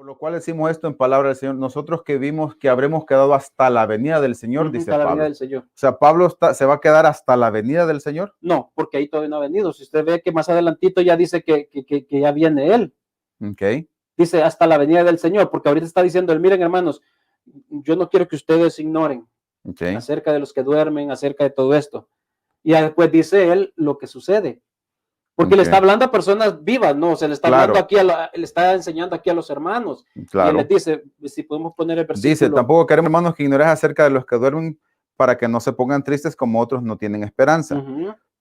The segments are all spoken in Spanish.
lo cual decimos esto en palabra del Señor, nosotros que vimos que habremos quedado hasta la venida del Señor, dice hasta la venida Pablo. del Señor. O sea, Pablo se va a quedar hasta la venida del Señor. No, porque ahí todavía no ha venido. Si usted ve que más adelantito ya dice que ya viene Él. Okay. Dice hasta la venida del Señor, porque ahorita está diciendo, miren hermanos, yo no quiero que ustedes ignoren acerca de los que duermen, acerca de todo esto. Y después dice Él lo que sucede. Porque le está hablando a personas vivas, ¿no? Se le está hablando aquí, le está enseñando aquí a los hermanos. Claro. Y él les dice, si podemos poner el versículo. Dice, tampoco queremos, hermanos, que ignoréis acerca de los que duermen para que no se pongan tristes como otros no tienen esperanza.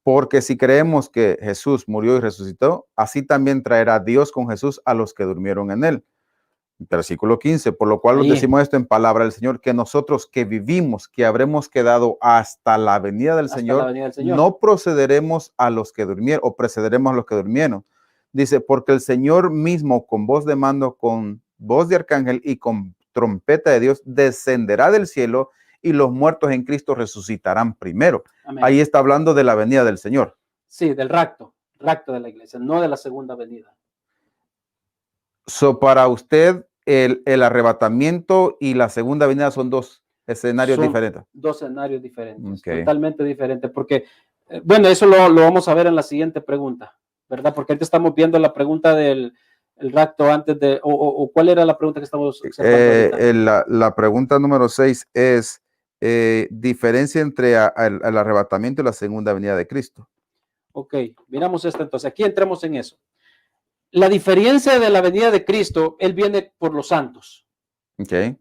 Porque si creemos que Jesús murió y resucitó, así también traerá Dios con Jesús a los que durmieron en él. Versículo 15, por lo cual os decimos esto en palabra del Señor, que nosotros que vivimos, que habremos quedado hasta la venida del Señor, no procederemos a los que durmieron, o precederemos a los que durmieron. Dice, porque el Señor mismo con voz de mando, con voz de arcángel y con trompeta de Dios descenderá del cielo y los muertos en Cristo resucitarán primero. Amén. Ahí está hablando de la venida del Señor. Sí, del rapto de la iglesia, no de la segunda venida. Para usted, el arrebatamiento y la segunda venida son dos escenarios diferentes. Dos escenarios diferentes, totalmente diferentes, porque, bueno, eso lo vamos a ver en la siguiente pregunta, ¿verdad? Porque ahorita estamos viendo la pregunta del rapto antes de, o ¿cuál era la pregunta que estamos observando? La pregunta número 6 es diferencia entre el arrebatamiento y la segunda venida de Cristo. Ok, miramos esto entonces, aquí entremos en eso. La diferencia de la venida de Cristo, Él viene por los santos. Okay.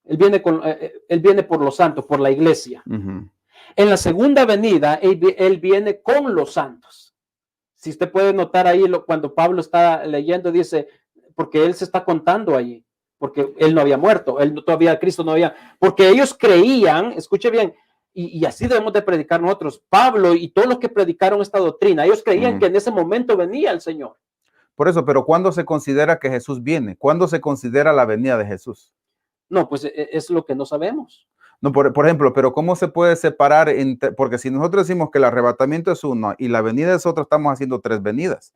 Él viene por los santos, por la iglesia. En la segunda venida, él viene con los santos. Si usted puede notar ahí, cuando Pablo está leyendo, dice, porque Él se está contando allí, porque Él no había muerto, Cristo no había, porque ellos creían, escuche bien, y así debemos de predicar nosotros, Pablo y todos los que predicaron esta doctrina, ellos creían que en ese momento venía el Señor. Por eso, pero ¿cuándo se considera que Jesús viene? ¿Cuándo se considera la venida de Jesús? No, pues es lo que no sabemos. No, por ejemplo, pero ¿cómo se puede separar? Porque si nosotros decimos que el arrebatamiento es uno y la venida es otra, estamos haciendo tres venidas.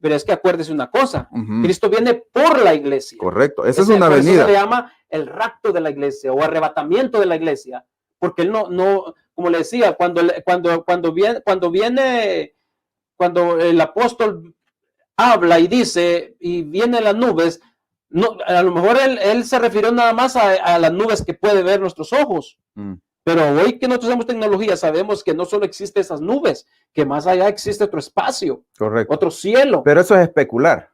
Pero es que acuérdese una cosa, Cristo viene por la iglesia. Correcto, esa es una venida. Eso se le llama el rapto de la iglesia o arrebatamiento de la iglesia, porque él no, como le decía, cuando el apóstol habla y dice, y vienen las nubes, no, a lo mejor él se refirió nada más a las nubes que puede ver nuestros ojos. Pero hoy que nosotros tenemos tecnología, sabemos que no solo existen esas nubes, que más allá existe otro espacio, correcto, otro cielo. Pero eso es especular.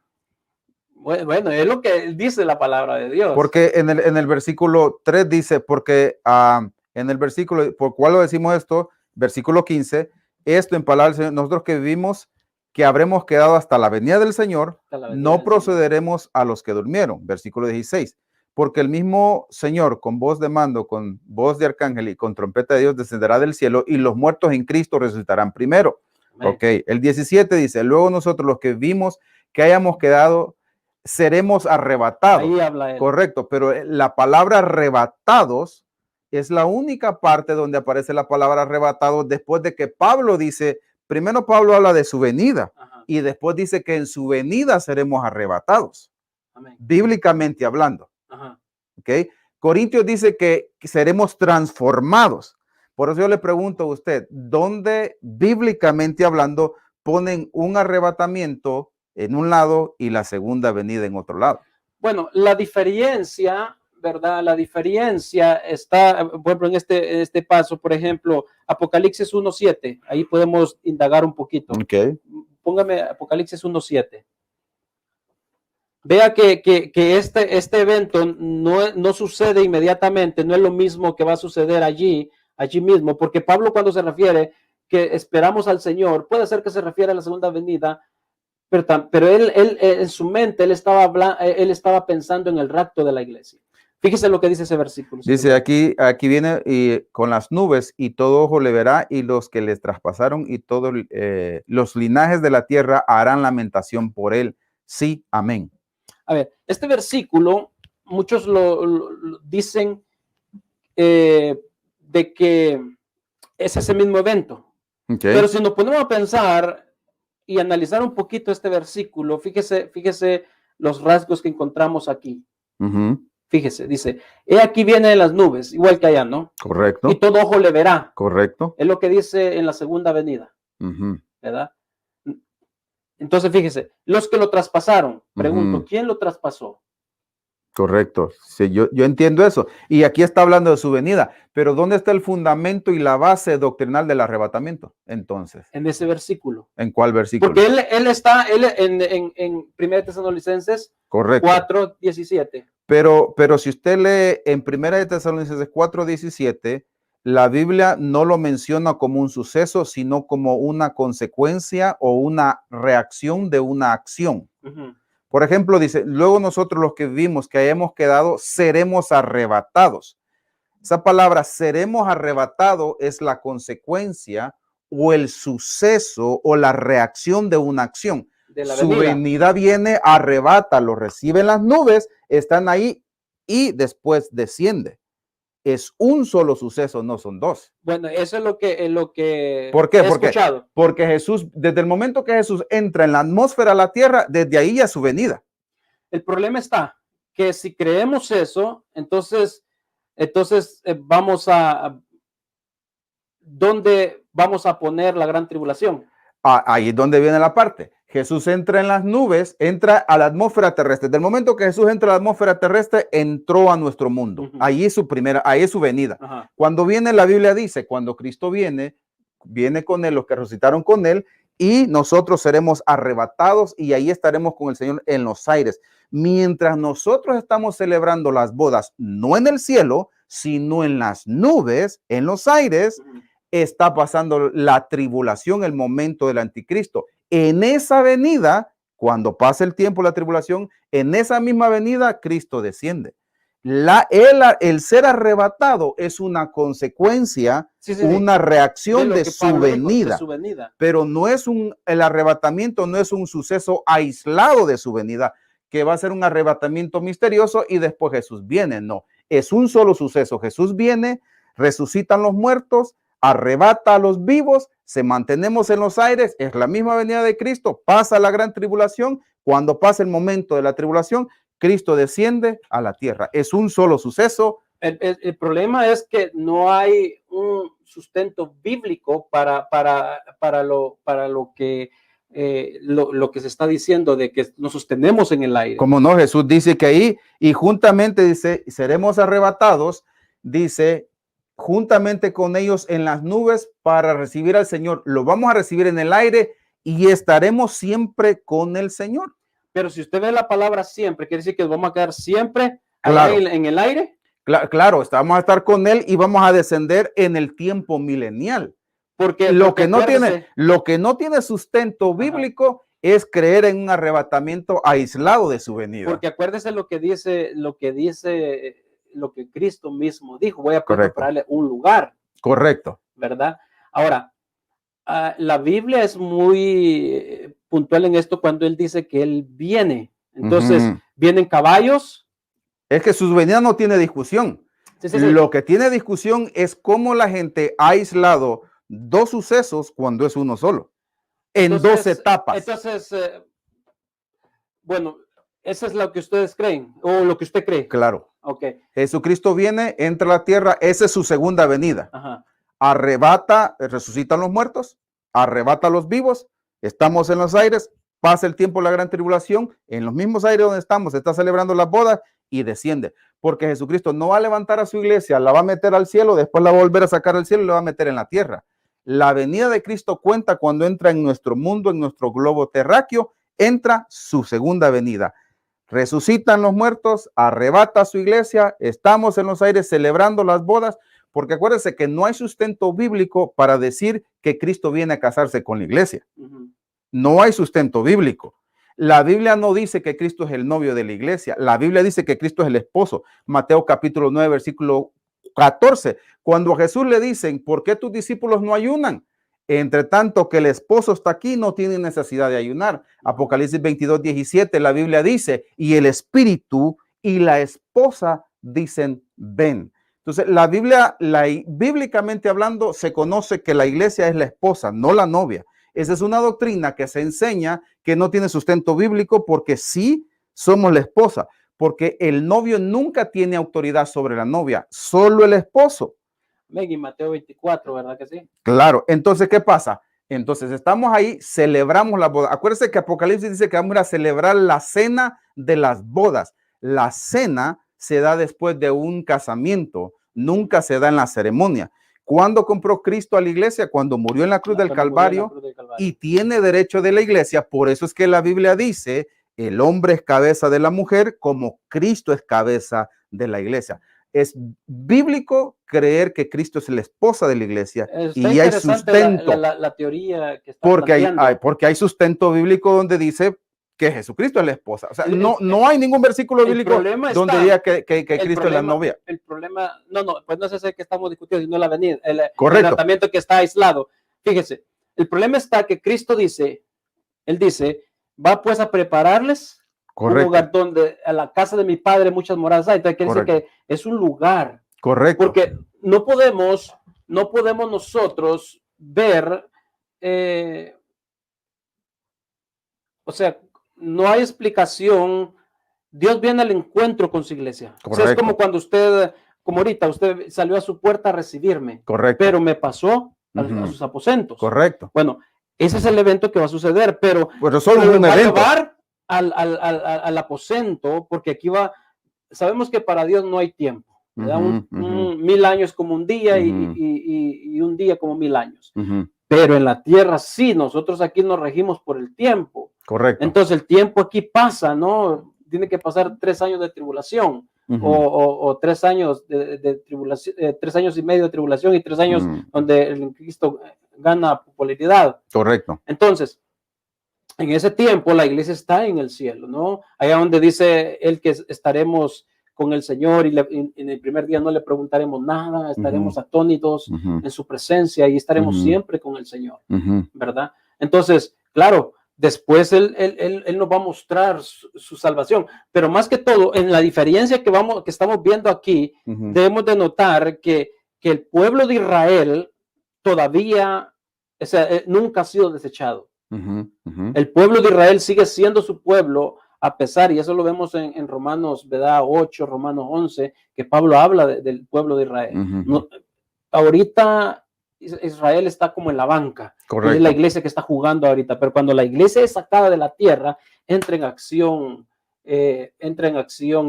Bueno, es lo que dice la palabra de Dios. Porque en el versículo 3 dice, porque en el versículo, ¿por cuál lo decimos esto? Versículo 15, esto en palabras del Señor, nosotros que vivimos, que habremos quedado hasta la venida del Señor, no procederemos a los que durmieron. Versículo 16, porque el mismo Señor con voz de mando, con voz de arcángel y con trompeta de Dios descenderá del cielo y los muertos en Cristo resucitarán primero. Amén. Ok, el 17 dice, luego nosotros los que vimos que hayamos quedado, seremos arrebatados. Ahí habla él. Correcto, pero la palabra arrebatados es la única parte donde aparece la palabra arrebatado después de que Pablo dice, primero Pablo habla de su venida. Ajá. Y después dice que en su venida seremos arrebatados. Amén. Bíblicamente hablando. Ajá. ¿Okay? Corintios dice que seremos transformados. Por eso yo le pregunto a usted, ¿dónde bíblicamente hablando ponen un arrebatamiento en un lado y la segunda venida en otro lado? Bueno, la diferencia, ¿verdad? La diferencia está, por ejemplo, en este paso, por ejemplo, Apocalipsis 1:7, ahí podemos indagar un poquito. Okay. Póngame Apocalipsis 1:7. Vea que este evento no sucede inmediatamente, no es lo mismo que va a suceder allí mismo, porque Pablo cuando se refiere que esperamos al Señor, puede ser que se refiere a la segunda venida, pero él en su mente, él estaba pensando en el rapto de la iglesia. Fíjese lo que dice ese versículo. Dice aquí viene y con las nubes y todo ojo le verá y los que les traspasaron y todos los linajes de la tierra harán lamentación por él. Sí, amén. A ver, este versículo, muchos lo dicen de que es ese mismo evento. Okay. Pero si nos ponemos a pensar y analizar un poquito este versículo, fíjese los rasgos que encontramos aquí. Fíjese, dice, he aquí viene de las nubes, igual que allá, ¿no? Correcto. Y todo ojo le verá. Correcto. Es lo que dice en la segunda venida, ¿verdad? Entonces, fíjese, los que lo traspasaron, pregunto, ¿quién lo traspasó? Correcto. Sí, yo entiendo eso. Y aquí está hablando de su venida, pero ¿dónde está el fundamento y la base doctrinal del arrebatamiento? Entonces, en ese versículo. ¿En cuál versículo? Porque él está en 1 Tesalonicenses 4:17. Pero si usted lee en 1 Tesalonicenses 4:17, la Biblia no lo menciona como un suceso, sino como una consecuencia o una reacción de una acción. Por ejemplo, dice, luego nosotros los que vivimos, que hayamos quedado, seremos arrebatados. Esa palabra seremos arrebatados es la consecuencia o el suceso o la reacción de una acción. De la Su venida viene, arrebata, lo reciben las nubes, están ahí y después desciende. Es un solo suceso, no son dos. Bueno, eso es lo que ¿Por qué? he escuchado. Porque Jesús, desde el momento que Jesús entra en la atmósfera de la tierra, desde ahí ya su venida. El problema está que si creemos eso, entonces vamos a ¿dónde vamos a poner la gran tribulación? Ahí es donde viene la parte. Jesús entra en las nubes, entra a la atmósfera terrestre. Del momento que Jesús entra a la atmósfera terrestre, entró a nuestro mundo. Ahí es su venida. Cuando viene, la Biblia dice, cuando Cristo viene con él, los que resucitaron con él, y nosotros seremos arrebatados y ahí estaremos con el Señor en los aires. Mientras nosotros estamos celebrando las bodas, no en el cielo, sino en las nubes, en los aires, está pasando la tribulación, el momento del anticristo. En esa venida, cuando pase el tiempo, la tribulación, en esa misma venida, Cristo desciende. El ser arrebatado es una consecuencia, una reacción de su venida, pero no es el arrebatamiento no es un suceso aislado de su venida, que va a ser un arrebatamiento misterioso y después Jesús viene. No, es un solo suceso. Jesús viene, resucitan los muertos, arrebata a los vivos, se mantenemos en los aires, es la misma venida de Cristo, pasa la gran tribulación, cuando pasa el momento de la tribulación, Cristo desciende a la tierra. Es un solo suceso. El problema es que no hay un sustento bíblico para lo que se está diciendo de que nos sostenemos en el aire. Como no, Jesús dice que ahí, y juntamente dice, seremos arrebatados, dice, juntamente con ellos en las nubes para recibir al Señor. Lo vamos a recibir en el aire y estaremos siempre con el Señor. Pero si usted ve la palabra siempre, quiere decir que vamos a quedar siempre en el aire. Claro, vamos a estar con él y vamos a descender en el tiempo milenial. Porque lo que no tiene sustento bíblico es creer en un arrebatamiento aislado de su venida. Porque acuérdese lo que Cristo mismo dijo, voy a prepararle un lugar. Correcto. ¿Verdad? Ahora, la Biblia es muy puntual en esto cuando él dice que él viene. Entonces, vienen caballos. Es que su venida no tiene discusión. Sí. Lo que tiene discusión es cómo la gente ha aislado dos sucesos cuando es uno solo, en dos etapas. Entonces, bueno, eso es lo que ustedes creen, o lo que usted cree. Claro. Okay. Jesucristo viene, entra a la tierra, esa es su segunda venida. Arrebata, resucitan los muertos, arrebata a los vivos, estamos en los aires, pasa el tiempo de la gran tribulación, en los mismos aires donde estamos, está celebrando las bodas y desciende, porque Jesucristo no va a levantar a su iglesia, la va a meter al cielo, después la va a volver a sacar al cielo y la va a meter en la tierra. La venida de Cristo cuenta cuando entra en nuestro mundo, en nuestro globo terráqueo, entra su segunda venida. Resucitan los muertos, arrebata a su iglesia, estamos en los aires celebrando las bodas, porque acuérdense que no hay sustento bíblico para decir que Cristo viene a casarse con la iglesia. No hay sustento bíblico. La Biblia no dice que Cristo es el novio de la iglesia. La Biblia dice que Cristo es el esposo. Mateo capítulo 9, versículo 14. Cuando a Jesús le dicen, ¿por qué tus discípulos no ayunan? Entre tanto que el esposo está aquí, no tiene necesidad de ayunar. Apocalipsis 22, 17, la Biblia dice, y el espíritu y la esposa dicen, ven. Entonces, la Biblia, bíblicamente hablando, se conoce que la iglesia es la esposa, no la novia. Esa es una doctrina que se enseña que no tiene sustento bíblico porque sí somos la esposa, porque el novio nunca tiene autoridad sobre la novia, solo el esposo. En Mateo 24, ¿verdad que sí? Claro, entonces, ¿qué pasa? Entonces, estamos ahí, celebramos la boda. Acuérdense que Apocalipsis dice que vamos a ir a celebrar la cena de las bodas. La cena se da después de un casamiento, nunca se da en la ceremonia. ¿Cuándo compró Cristo a la iglesia? Cuando murió en la cruz del Calvario y tiene derecho de la iglesia. Por eso es que la Biblia dice, el hombre es cabeza de la mujer como Cristo es cabeza de la iglesia. Es bíblico creer que Cristo es la esposa de la iglesia. Está y hay sustento. La teoría que está porque hay sustento bíblico donde dice que Jesucristo es la esposa. O sea, no hay ningún versículo bíblico donde diga que Cristo es la novia. El problema, pues no es ese que estamos discutiendo, sino la venida, el tratamiento que está aislado. Fíjese, el problema está que Cristo dice, él dice, va pues a prepararles un lugar donde a la casa de mi padre muchas moradas hay. Entonces quiere decir que es un lugar. Correcto. Porque no podemos nosotros ver, o sea, no hay explicación. Dios viene al encuentro con su iglesia. O sea, es como cuando como ahorita, usted salió a su puerta a recibirme. Correcto. Pero me pasó a sus aposentos. Correcto. Bueno, ese es el evento que va a suceder, pero solo un evento. Llevar al aposento, porque aquí sabemos que para Dios no hay tiempo. 1000 años como un día y un día como 1000 años. Pero en la tierra sí, nosotros aquí nos regimos por el tiempo. Correcto. Entonces el tiempo aquí pasa, ¿no? Tiene que pasar 3 años de tribulación o 3 años de tribulación, 3 años y medio de tribulación y 3 años donde el Cristo gana popularidad. Correcto. Entonces, en ese tiempo la iglesia está en el cielo, ¿no? Allá donde dice él que estaremos con el Señor y en el primer día no le preguntaremos nada, estaremos atónitos en su presencia y estaremos siempre con el Señor, ¿verdad? Entonces, claro, después él nos va a mostrar su salvación, pero más que todo, en la diferencia que estamos viendo aquí, debemos de notar que el pueblo de Israel todavía, o sea, nunca ha sido desechado. El pueblo de Israel sigue siendo su pueblo, a pesar, y eso lo vemos en Romanos, ¿verdad? 8, Romanos 11, que Pablo habla del pueblo de Israel. Ahorita Israel está como en la banca. Correcto. Es la iglesia que está jugando ahorita, pero cuando la iglesia es sacada de la tierra, entra en acción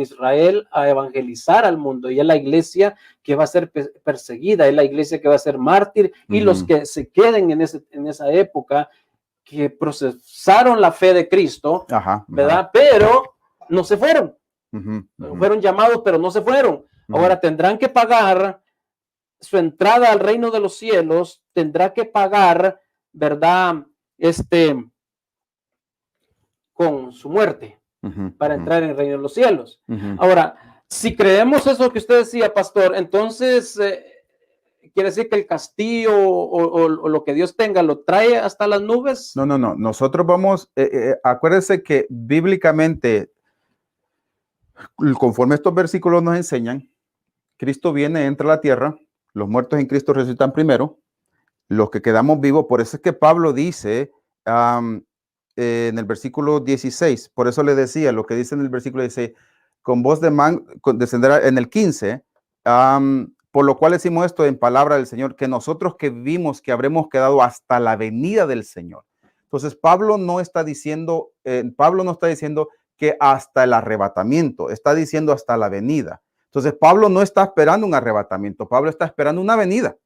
Israel a evangelizar al mundo, y es la iglesia que va a ser perseguida, es la iglesia que va a ser mártir, y los que se queden en esa época, que procesaron la fe de Cristo, ¿verdad? Pero no se fueron. Fueron llamados, pero no se fueron. Ahora tendrán que pagar su entrada al reino de los cielos, tendrá que pagar, ¿verdad? Con su muerte para entrar en el reino de los cielos. Ahora, si creemos eso que usted decía, pastor, entonces quiere decir que el castillo o lo que Dios tenga lo trae hasta las nubes. No. Nosotros vamos, acuérdense que bíblicamente, conforme estos versículos nos enseñan, Cristo viene, entra a la tierra, los muertos en Cristo resucitan primero, los que quedamos vivos. Por eso es que Pablo dice en el versículo 16, por eso le decía lo que dice en el versículo 16, con voz de descenderá en el 15, por lo cual decimos esto en palabra del Señor, que nosotros que vivimos, que habremos quedado hasta la venida del Señor. Entonces, Pablo no está diciendo que hasta el arrebatamiento, está diciendo hasta la venida. Entonces, Pablo no está esperando un arrebatamiento, Pablo está esperando una venida.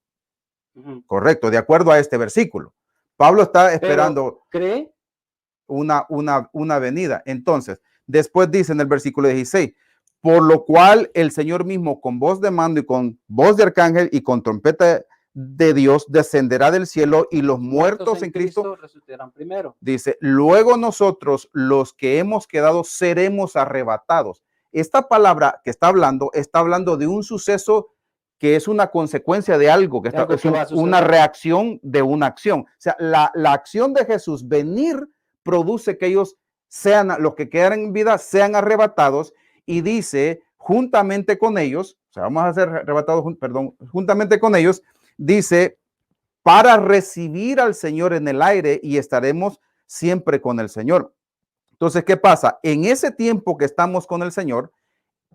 Correcto, de acuerdo a este versículo. Pablo está esperando una venida. Entonces, después dice en el versículo 16, por lo cual el Señor mismo con voz de mando y con voz de arcángel y con trompeta de Dios descenderá del cielo y los muertos en Cristo resucitarán primero. Dice, luego nosotros los que hemos quedado seremos arrebatados. Esta palabra que está hablando de un suceso que es una consecuencia de algo, una reacción de una acción. O sea, la acción de Jesús, venir, produce que ellos sean, los que quedan en vida, sean arrebatados. Y dice, juntamente con ellos, o sea, vamos a ser arrebatados, juntamente con ellos, dice, para recibir al Señor en el aire y estaremos siempre con el Señor. Entonces, ¿qué pasa? En ese tiempo que estamos con el Señor,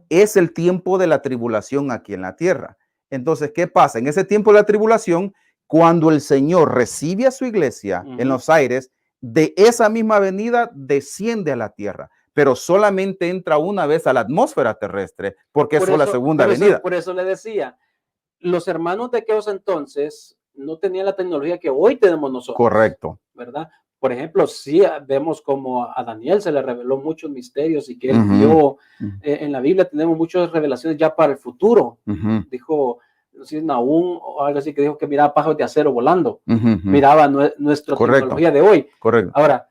es el tiempo de la tribulación aquí en la tierra. Entonces, ¿qué pasa? En ese tiempo de la tribulación, cuando el Señor recibe a su iglesia en los aires, de esa misma venida desciende a la tierra, pero solamente entra una vez a la atmósfera terrestre, porque es la segunda venida. Por eso le decía, los hermanos de aquellos entonces no tenían la tecnología que hoy tenemos nosotros. Correcto. ¿Verdad? Por ejemplo, sí vemos como a Daniel se le reveló muchos misterios y que él vio, en la Biblia tenemos muchas revelaciones ya para el futuro. Dijo, no sé, Nahum o algo así, que dijo que miraba pájaros de acero volando. Miraba nuestra tecnología de hoy. Correcto. Ahora,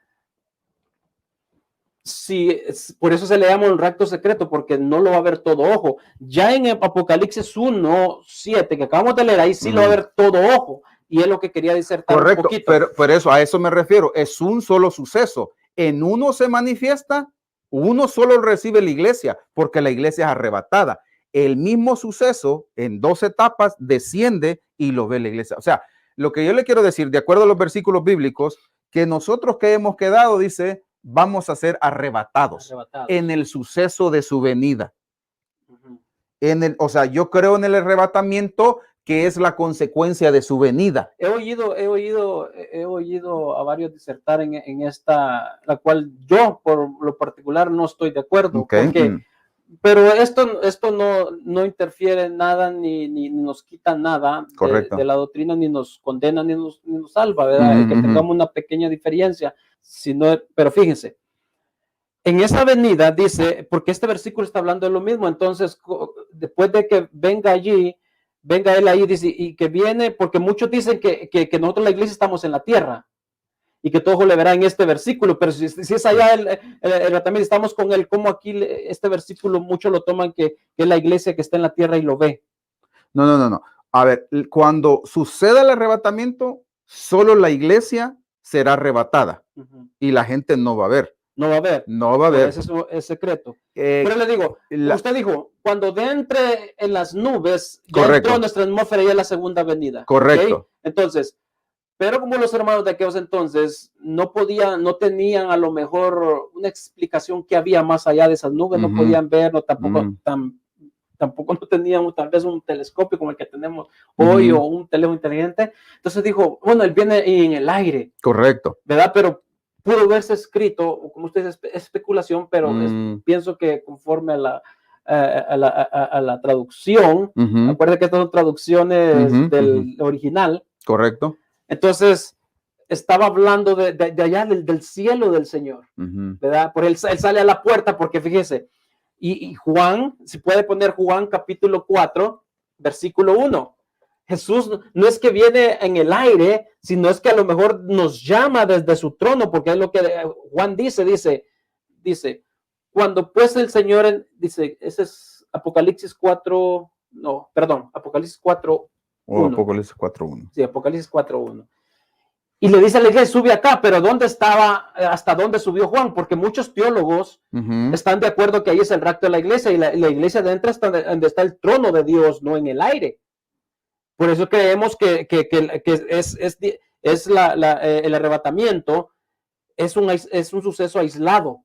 sí, por eso se le llama un rapto secreto, porque no lo va a ver todo ojo. Ya en Apocalipsis 1:7, que acabamos de leer, ahí sí lo va a ver todo ojo. Y es lo que quería disertar un poquito. Pero eso, a eso me refiero. Es un solo suceso. En uno se manifiesta, uno solo recibe la iglesia, porque la iglesia es arrebatada. El mismo suceso, en 2 etapas, desciende y lo ve la iglesia. O sea, lo que yo le quiero decir, de acuerdo a los versículos bíblicos, que nosotros que hemos quedado, dice, vamos a ser arrebatados en el suceso de su venida. O sea, yo creo en el arrebatamiento, que es la consecuencia de su venida. He oído a varios disertar en esta, la cual yo por lo particular no estoy de acuerdo, porque, pero esto no interfiere en nada ni nos quita nada de la doctrina, ni nos condena, ni nos salva, ¿verdad? Que tengamos una pequeña diferencia, pero fíjense, en esa venida dice, porque este versículo está hablando de lo mismo, entonces después de que venga él ahí, dice, y que viene, porque muchos dicen que nosotros la iglesia estamos en la tierra y que todo le verá en este versículo, pero si es allá también estamos con él, como aquí este versículo muchos lo toman que es la iglesia que está en la tierra y lo ve. No. A ver, cuando suceda el arrebatamiento, solo la iglesia será arrebatada y la gente no va a ver. No va a haber. No va a haber. Ese es secreto. Pero le digo, usted dijo, cuando entre en las nubes, ya entró nuestra atmósfera y es la segunda venida. Correcto. ¿Okay? Entonces, pero como los hermanos de aquellos entonces no tenían a lo mejor una explicación que había más allá de esas nubes, no podían ver, tampoco no tenían tal vez un telescopio como el que tenemos hoy o un teléfono inteligente. Entonces dijo, bueno, él viene en el aire. Correcto. ¿Verdad? Pero pudo verse escrito, como usted dice, especulación, pero pienso que conforme a la traducción, acuérdense que estas son traducciones del original. Correcto. Entonces, estaba hablando de allá del cielo del Señor, ¿verdad? Por él sale a la puerta, porque fíjese, y Juan, si puede poner Juan capítulo 4, versículo 1. Jesús no es que viene en el aire, sino es que a lo mejor nos llama desde su trono, porque es lo que Juan dice, cuando pues el Señor, dice, ese es Apocalipsis 4, no, perdón, Apocalipsis 4:1. Apocalipsis 4:1. Sí, Apocalipsis 4:1. Y le dice a la iglesia, sube acá, pero ¿dónde estaba, hasta dónde subió Juan? Porque muchos teólogos están de acuerdo que ahí es el rapto de la iglesia, y la iglesia de dentro está donde está el trono de Dios, no en el aire. Por eso creemos que el arrebatamiento es un suceso aislado,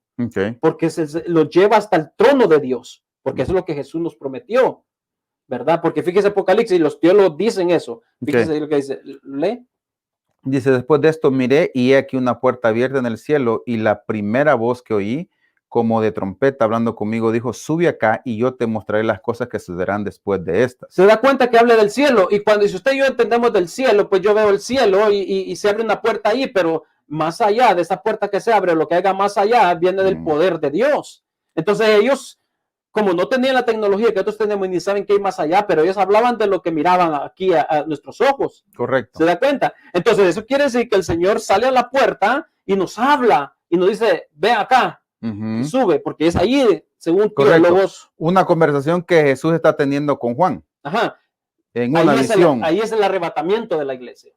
porque lo lleva hasta el trono de Dios, porque eso es lo que Jesús nos prometió, ¿verdad? Porque fíjese Apocalipsis, los teólogos dicen eso. Fíjese lo que dice, lee. Dice, después de esto miré y he aquí una puerta abierta en el cielo, y la primera voz que oí, como de trompeta hablando conmigo, dijo, sube acá y yo te mostraré las cosas que sucederán después de estas. Se da cuenta que habla del cielo, y si usted y yo entendemos del cielo, pues yo veo el cielo y se abre una puerta ahí, pero más allá de esa puerta que se abre, lo que haga más allá viene del poder de Dios. Entonces ellos, como no tenían la tecnología que nosotros tenemos y ni saben qué hay más allá, pero ellos hablaban de lo que miraban aquí a nuestros ojos. Correcto. ¿Se da cuenta? Entonces eso quiere decir que el Señor sale a la puerta y nos habla y nos dice, ve acá. Y sube, porque es ahí, según teólogos. Una conversación que Jesús está teniendo con Juan. Ajá. En una visión. Ahí es el arrebatamiento de la iglesia.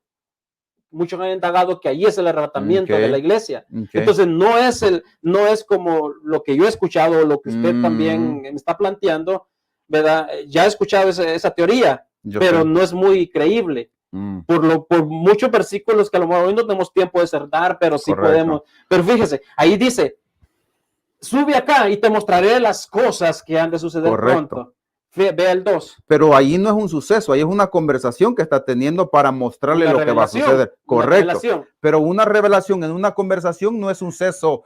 Muchos han indagado que ahí es el arrebatamiento de la iglesia. Entonces no es como lo que yo he escuchado, lo que usted también me está planteando, ¿verdad? Ya he escuchado esa teoría, pero no es muy creíble. Por muchos versículos que a lo mejor hoy no tenemos tiempo de cerrar, pero sí podemos. Pero fíjese, ahí dice, sube acá y te mostraré las cosas que han de suceder pronto. Ve el 2. Pero ahí no es un suceso, ahí es una conversación que está teniendo para mostrarle lo que va a suceder. Correcto. Pero una revelación en una conversación no es un suceso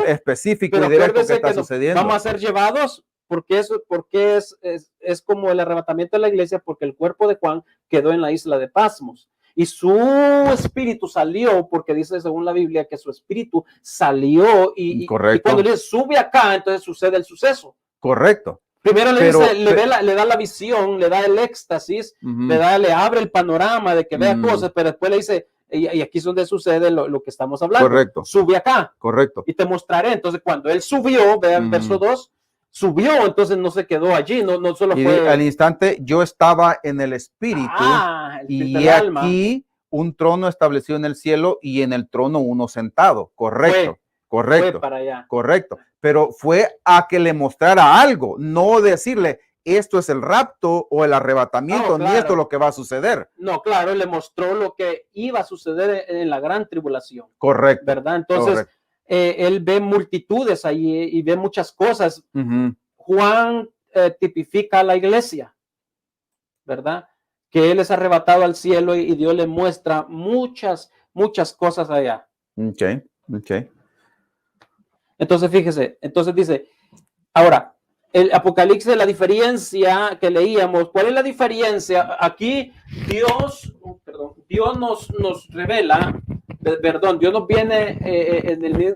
específico y directo que está sucediendo. Vamos a ser llevados porque es como el arrebatamiento de la iglesia, porque el cuerpo de Juan quedó en la isla de Patmos. Y su espíritu salió, porque dice según la Biblia que su espíritu salió y cuando le dice sube acá, entonces sucede el suceso. Correcto. Primero le da la visión, le da el éxtasis, le abre el panorama de que vea cosas, pero después le dice, y aquí es donde sucede lo que estamos hablando. Correcto. Sube acá. Correcto. Y te mostraré. Entonces, cuando él subió, vean verso 2, subió, entonces no se quedó allí, no solo y fue. Al instante yo estaba en el espíritu, y aquí un trono establecido en el cielo y en el trono uno sentado. Correcto. Correcto. Fue para allá. Correcto. Pero fue a que le mostrara algo, no decirle esto es el rapto o el arrebatamiento, ni esto es lo que va a suceder. No, claro, le mostró lo que iba a suceder en la gran tribulación. Correcto. ¿Verdad? Entonces, él ve multitudes ahí y ve muchas cosas. Juan tipifica a la iglesia, ¿verdad? Que él es arrebatado al cielo y Dios le muestra muchas cosas allá. Ok. Entonces, fíjese, entonces dice, ahora, el Apocalipsis, la diferencia que leíamos, ¿cuál es la diferencia? Aquí Dios nos revela, Dios nos viene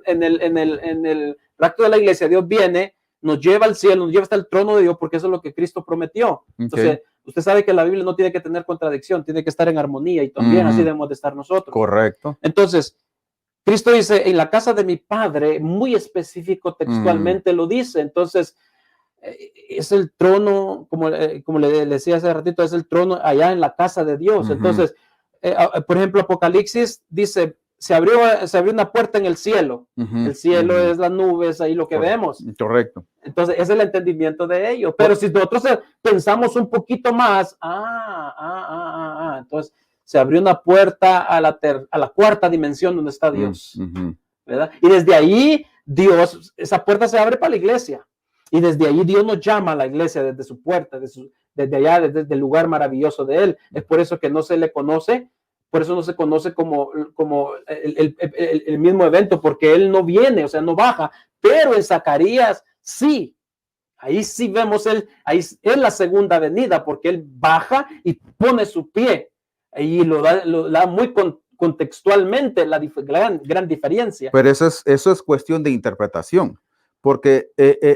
en el rapto de la iglesia, Dios viene, nos lleva al cielo, nos lleva hasta el trono de Dios, porque eso es lo que Cristo prometió. Entonces, usted sabe que la Biblia no tiene que tener contradicción, tiene que estar en armonía, y también así debemos de estar nosotros. Correcto. Entonces, Cristo dice, en la casa de mi Padre, muy específico textualmente lo dice. Entonces, es el trono, como le decía hace ratito, es el trono allá en la casa de Dios. Entonces, por ejemplo, Apocalipsis dice, se abrió una puerta en el cielo. El cielo es las nubes, ahí lo que vemos. Correcto. Entonces, es el entendimiento de ello. Pero si nosotros pensamos un poquito más, entonces, se abrió una puerta a la cuarta dimensión donde está Dios, ¿verdad? Y desde ahí, esa puerta se abre para la iglesia. Y desde ahí Dios nos llama a la iglesia desde su puerta, desde allá, desde el lugar maravilloso de Él. Es por eso que no se le conoce, por eso no se conoce como el mismo evento, porque Él no viene, o sea, no baja. Pero en Zacarías sí. Ahí sí vemos ahí es la segunda venida, porque Él baja y pone su pie. Y lo da muy contextualmente la gran diferencia. Pero eso es cuestión de interpretación, porque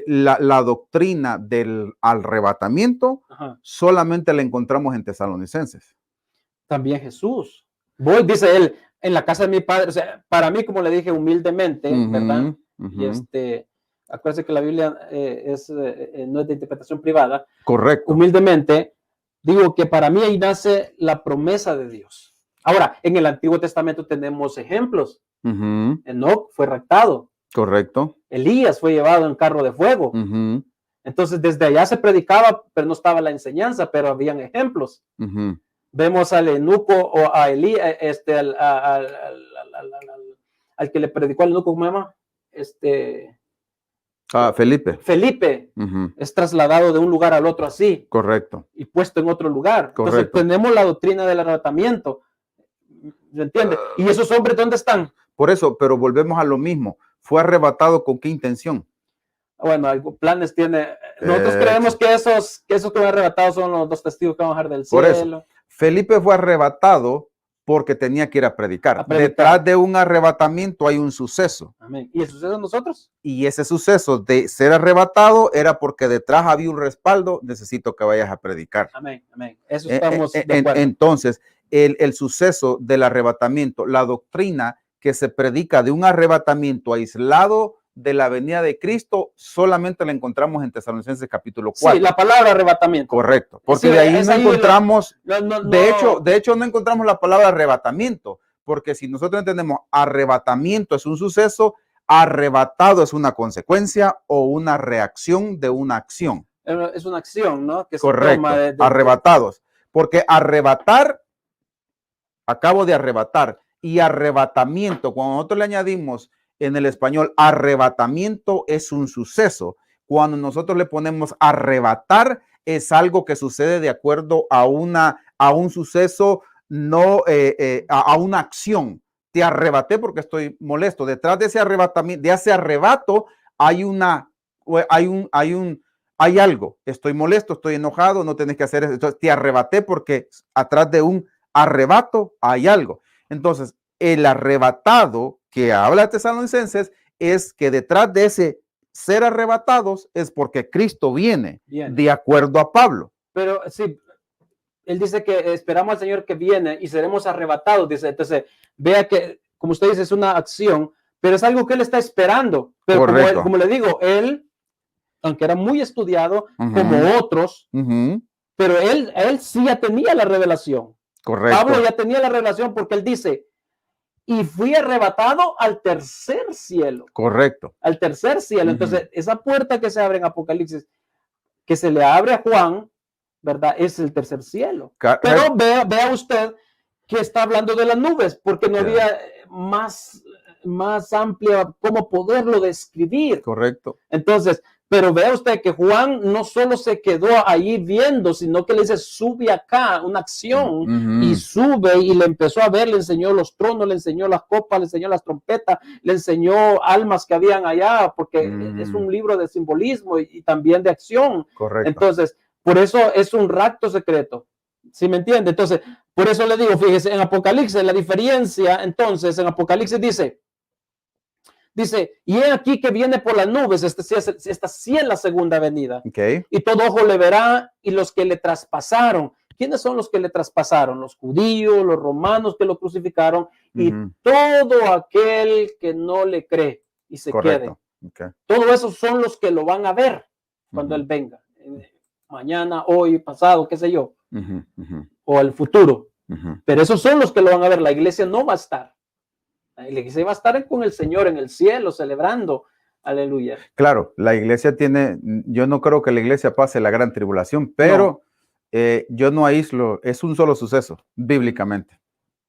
la doctrina del arrebatamiento solamente la encontramos en Tesalonicenses. También Jesús. Dice él, en la casa de mi Padre, o sea, para mí, como le dije humildemente, ¿verdad? Y acuérdense que la Biblia no es de interpretación privada. Correcto. Humildemente, digo que para mí ahí nace la promesa de Dios. Ahora, en el Antiguo Testamento tenemos ejemplos. Enoc fue raptado. Correcto. Elías fue llevado en carro de fuego. Entonces, desde allá se predicaba, pero no estaba la enseñanza, pero habían ejemplos. Vemos al eunuco o a Elías, al que le predicó al eunuco, ¿cómo se llama? Felipe. Felipe es trasladado de un lugar al otro así. Correcto. Y puesto en otro lugar. Correcto. Entonces tenemos la doctrina del arrebatamiento. ¿Se entiende? ¿Y esos hombres dónde están? Por eso, pero volvemos a lo mismo. ¿Fue arrebatado con qué intención? Bueno, planes tiene. Nosotros creemos que esos que van arrebatados son los dos testigos que van a bajar del cielo. Por eso, Felipe fue arrebatado porque tenía que ir a predicar. Detrás de un arrebatamiento hay un suceso. Amén. ¿Y el suceso de nosotros? Y ese suceso de ser arrebatado era porque detrás había un respaldo. Necesito que vayas a predicar. Amén, amén. Eso estamos de acuerdo. Entonces, el suceso del arrebatamiento, la doctrina que se predica de un arrebatamiento aislado de la venida de Cristo, solamente la encontramos en Tesalonicenses capítulo 4. Sí, la palabra arrebatamiento. Correcto, porque de ahí no encontramos, de hecho no encontramos la palabra arrebatamiento, porque si nosotros entendemos arrebatamiento es un suceso, arrebatado es una consecuencia o una reacción de una acción. Es una acción, ¿no? Que correcto, se toma arrebatados, porque arrebatar, acabo de arrebatar, y arrebatamiento, cuando nosotros le añadimos en el español arrebatamiento es un suceso. Cuando nosotros le ponemos arrebatar, es algo que sucede de acuerdo a un suceso, no a una acción. Te arrebaté porque estoy molesto. Detrás de ese arrebatamiento, de ese arrebato, hay algo. Estoy molesto, estoy enojado, no tienes que hacer eso. Entonces, te arrebaté porque atrás de un arrebato hay algo. Entonces, el arrebatado que habla Tesalonicenses es que detrás de ese ser arrebatados es porque Cristo viene, de acuerdo a Pablo. Pero sí, él dice que esperamos al Señor que viene y seremos arrebatados, dice. Entonces, vea que, como usted dice, es una acción, pero es algo que él está esperando. Pero como le digo, él, aunque era muy estudiado, como otros, pero él sí ya tenía la revelación. Correcto. Pablo ya tenía la revelación porque él dice, y fui arrebatado al tercer cielo. Correcto. Al tercer cielo. Entonces, esa puerta que se abre en Apocalipsis, que se le abre a Juan, ¿verdad? Es el tercer cielo. Pero vea usted que está hablando de las nubes, porque no había más amplia cómo poderlo describir. Correcto. Entonces, pero vea usted que Juan no solo se quedó ahí viendo, sino que le dice, sube acá, una acción, y sube y le empezó a ver, le enseñó los tronos, le enseñó las copas, le enseñó las trompetas, le enseñó almas que habían allá, porque es un libro de simbolismo y también de acción. Correcto. Entonces, por eso es un rapto secreto. ¿Sí me entiende? Entonces, por eso le digo, fíjese, en Apocalipsis, la diferencia, entonces, en Apocalipsis dice, y he aquí que viene por las nubes, esta sí es la segunda venida. Okay. Y todo ojo le verá, y los que le traspasaron. ¿Quiénes son los que le traspasaron? Los judíos, los romanos que lo crucificaron, y todo aquel que no le cree y se quede. Okay. Todos esos son los que lo van a ver cuando él venga. Mañana, hoy, pasado, qué sé yo. O el futuro. Pero esos son los que lo van a ver. La iglesia no va a estar. La iglesia va a estar con el Señor en el cielo, celebrando. Aleluya. Claro, la iglesia yo no creo que la iglesia pase la gran tribulación, pero yo no aíslo, es un solo suceso, bíblicamente.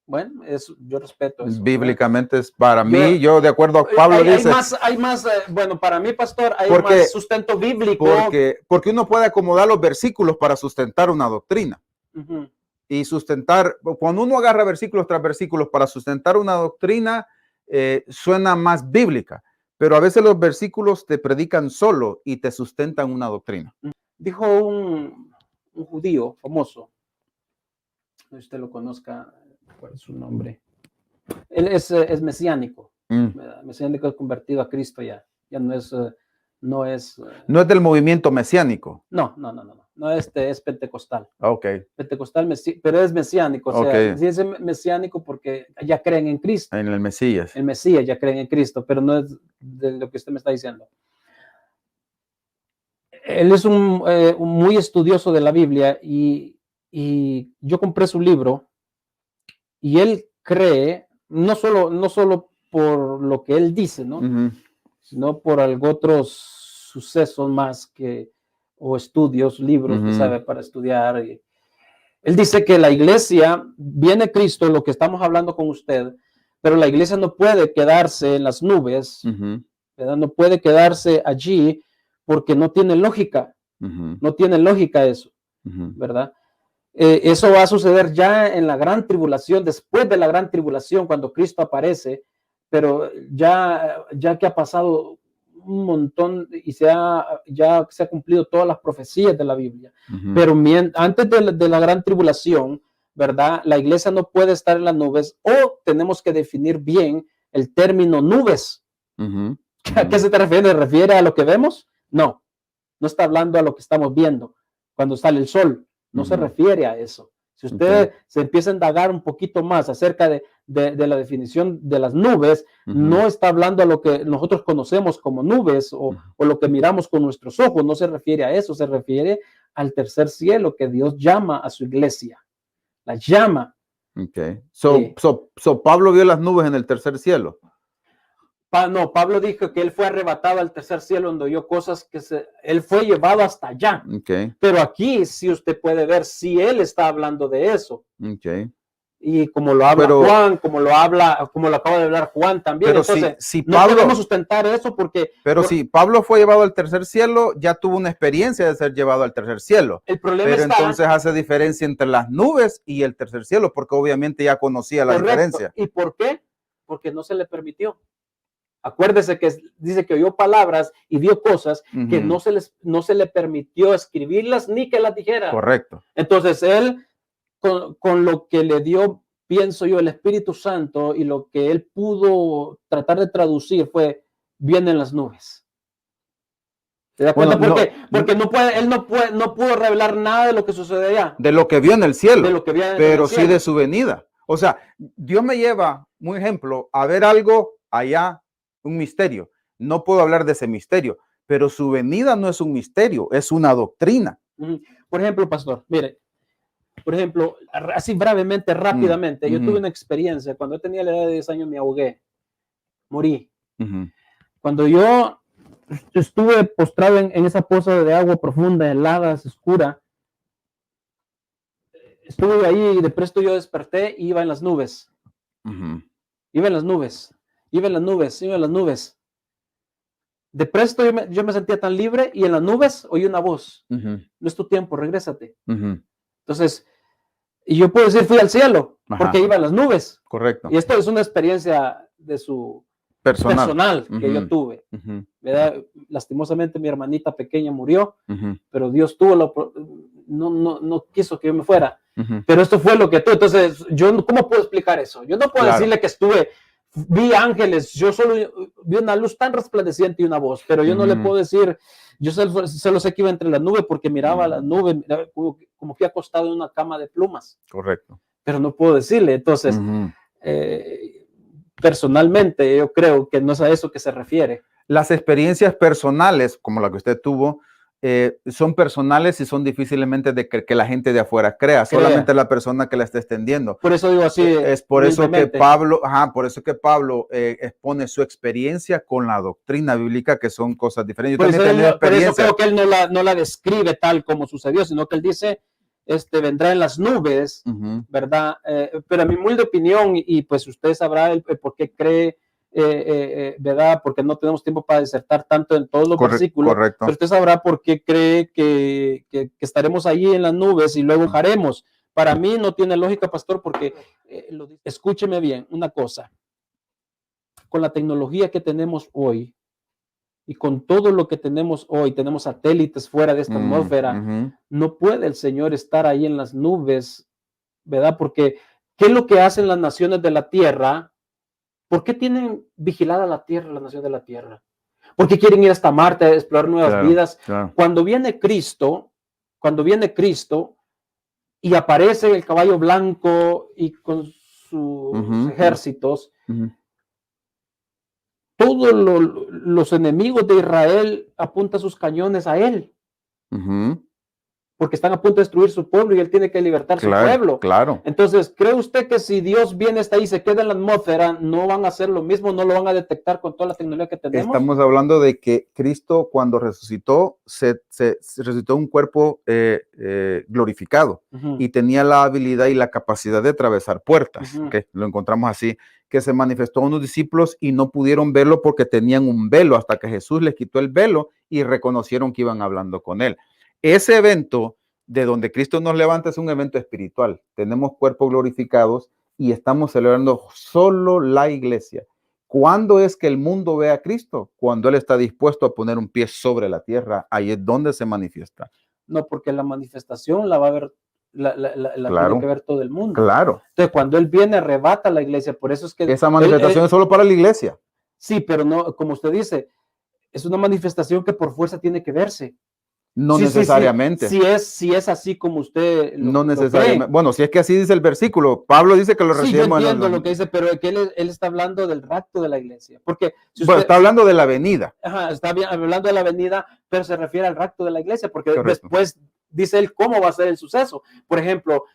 Bueno, yo respeto eso. Bíblicamente es para mí, yo de acuerdo a Pablo dice. Hay más, bueno, para mí, pastor, hay más sustento bíblico. Porque uno puede acomodar los versículos para sustentar una doctrina. Y cuando uno agarra versículos tras versículos para sustentar una doctrina, suena más bíblica, pero a veces los versículos te predican solo y te sustentan una doctrina. Dijo un judío famoso, no sé si usted lo conozca, ¿cuál es su nombre? Él es mesiánico, mesiánico, es convertido a Cristo ya no es... No es del movimiento mesiánico. No, es pentecostal. Okay. Pentecostal, pero es mesiánico. O sea, sí es mesiánico porque ya creen en Cristo. En el Mesías. El Mesías ya creen en Cristo, pero no es de lo que usted me está diciendo. Él es un muy estudioso de la Biblia y yo compré su libro y él cree, no solo por lo que él dice, ¿no? Sino por otros sucesos más o estudios, libros que sabe para estudiar. Él dice que la iglesia, viene Cristo, lo que estamos hablando con usted, pero la iglesia no puede quedarse en las nubes, ¿verdad? No puede quedarse allí porque no tiene lógica, no tiene lógica eso, ¿verdad? Eso va a suceder ya en la gran tribulación, después de la gran tribulación, cuando Cristo aparece, pero ya que ha pasado un montón y ya se ha cumplido todas las profecías de la Biblia. Pero antes de la gran tribulación, ¿verdad? La iglesia no puede estar en las nubes, o tenemos que definir bien el término nubes. ¿A qué se te refiere? ¿Se refiere a lo que vemos? No está hablando a lo que estamos viendo cuando sale el sol. No se refiere a eso. Si usted se empieza a indagar un poquito más acerca de la definición de las nubes, no está hablando a lo que nosotros conocemos como nubes o lo que miramos con nuestros ojos. No se refiere a eso, se refiere al tercer cielo que Dios llama a su iglesia. La llama. Okay. So Pablo vio las nubes en el tercer cielo. No, Pablo dijo que él fue arrebatado al tercer cielo, donde oyó cosas él fue llevado hasta allá. Okay. Pero aquí, si usted puede ver, si él está hablando de eso. Okay. y como lo habla Juan, como lo acaba de hablar Juan también. Pero entonces, si Pablo, no podemos sustentar eso porque... si Pablo fue llevado al tercer cielo, ya tuvo una experiencia de ser llevado al tercer cielo. El problema pero está, entonces hace diferencia entre las nubes y el tercer cielo, porque obviamente ya conocía la diferencia. ¿Y por qué? Porque no se le permitió. Acuérdese que dice que oyó palabras y vio cosas que no se le permitió escribirlas ni que las dijera. Correcto. Entonces él, con lo que le dio, pienso yo, el Espíritu Santo y lo que él pudo tratar de traducir fue, vienen las nubes. ¿Se da cuenta? Porque él no pudo revelar nada de lo que sucede allá. De lo que vio en el cielo, de lo que vio en pero el cielo. Sí de su venida. O sea, Dios me lleva, un ejemplo, a ver algo allá, un misterio. No puedo hablar de ese misterio, pero su venida no es un misterio, es una doctrina. Por ejemplo, pastor, mire, por ejemplo, así brevemente, rápidamente, yo tuve una experiencia, cuando yo tenía la edad de 10 años me ahogué, morí. Cuando yo estuve postrado en esa poza de agua profunda, helada, oscura, estuve ahí y de presto yo desperté y iba en las nubes. Iba en las nubes. De presto yo me sentía tan libre y en las nubes oí una voz. No es tu tiempo, regrésate. Entonces, y yo puedo decir, fui al cielo, porque iba en las nubes. Correcto. Y esto es una experiencia de su personal que yo tuve. Lastimosamente mi hermanita pequeña murió, pero Dios no quiso que yo me fuera. Pero esto fue lo que tuve. Entonces, ¿cómo puedo explicar eso? Yo no puedo decirle que vi ángeles, yo solo vi una luz tan resplandeciente y una voz, pero yo no le puedo decir, yo solo sé que iba entre las nubes porque miraba las nubes, como que acostado en una cama de plumas. Correcto. Pero no puedo decirle. Entonces, personalmente, yo creo que no es a eso que se refiere. Las experiencias personales, como la que usted tuvo, son personales y son difícilmente de que la gente de afuera crea, solamente la persona que la está extendiendo. Por eso digo así. Es por eso que Pablo, expone su experiencia con la doctrina bíblica, que son cosas diferentes. Por eso creo que él no la describe tal como sucedió, sino que él dice, vendrá en las nubes, ¿verdad? Pero a mi humilde opinión, y pues usted sabrá el por qué cree, ¿verdad? Porque no tenemos tiempo para disertar tanto en todos los versículos. Correcto. Pero usted sabrá por qué cree que estaremos allí en las nubes y luego bajaremos. Para mí no tiene lógica, pastor, porque escúcheme bien una cosa. Con la tecnología que tenemos hoy y con todo lo que tenemos hoy, tenemos satélites fuera de esta atmósfera, no puede el Señor estar ahí en las nubes, ¿verdad? Porque ¿qué es lo que hacen las naciones de la tierra? ¿Por qué tienen vigilada la tierra, las naciones de la tierra? ¿Por qué quieren ir hasta Marte a explorar nuevas vidas? Claro. Cuando viene Cristo y aparece el caballo blanco y con sus ejércitos, todos los enemigos de Israel apuntan sus cañones a él. Porque están a punto de destruir su pueblo y él tiene que libertar su pueblo. Claro. Entonces, ¿cree usted que si Dios viene hasta ahí y se queda en la atmósfera, no van a hacer lo mismo, no lo van a detectar con toda la tecnología que tenemos? Estamos hablando de que Cristo, cuando resucitó, se resucitó un cuerpo glorificado y tenía la habilidad y la capacidad de atravesar puertas. Lo encontramos así, que se manifestó a unos discípulos y no pudieron verlo porque tenían un velo, hasta que Jesús les quitó el velo y reconocieron que iban hablando con él. Ese evento de donde Cristo nos levanta es un evento espiritual. Tenemos cuerpos glorificados y estamos celebrando solo la iglesia. ¿Cuándo es que el mundo ve a Cristo? Cuando Él está dispuesto a poner un pie sobre la tierra. Ahí es donde se manifiesta. No, porque la manifestación la va a ver, tiene que ver todo el mundo. Claro. Entonces, cuando Él viene, arrebata la iglesia. Por eso es que esa manifestación es solo para la iglesia. Sí, pero no, como usted dice, es una manifestación que por fuerza tiene que verse. No necesariamente. Sí. Si es así como usted no necesariamente. Bueno, si es que así dice el versículo. Pablo dice que lo recibimos. Yo entiendo lo que dice, pero que él está hablando del rapto de la iglesia. Porque está hablando de la venida. Está hablando de la venida, pero se refiere al rapto de la iglesia, porque después dice él cómo va a ser el suceso. Por ejemplo,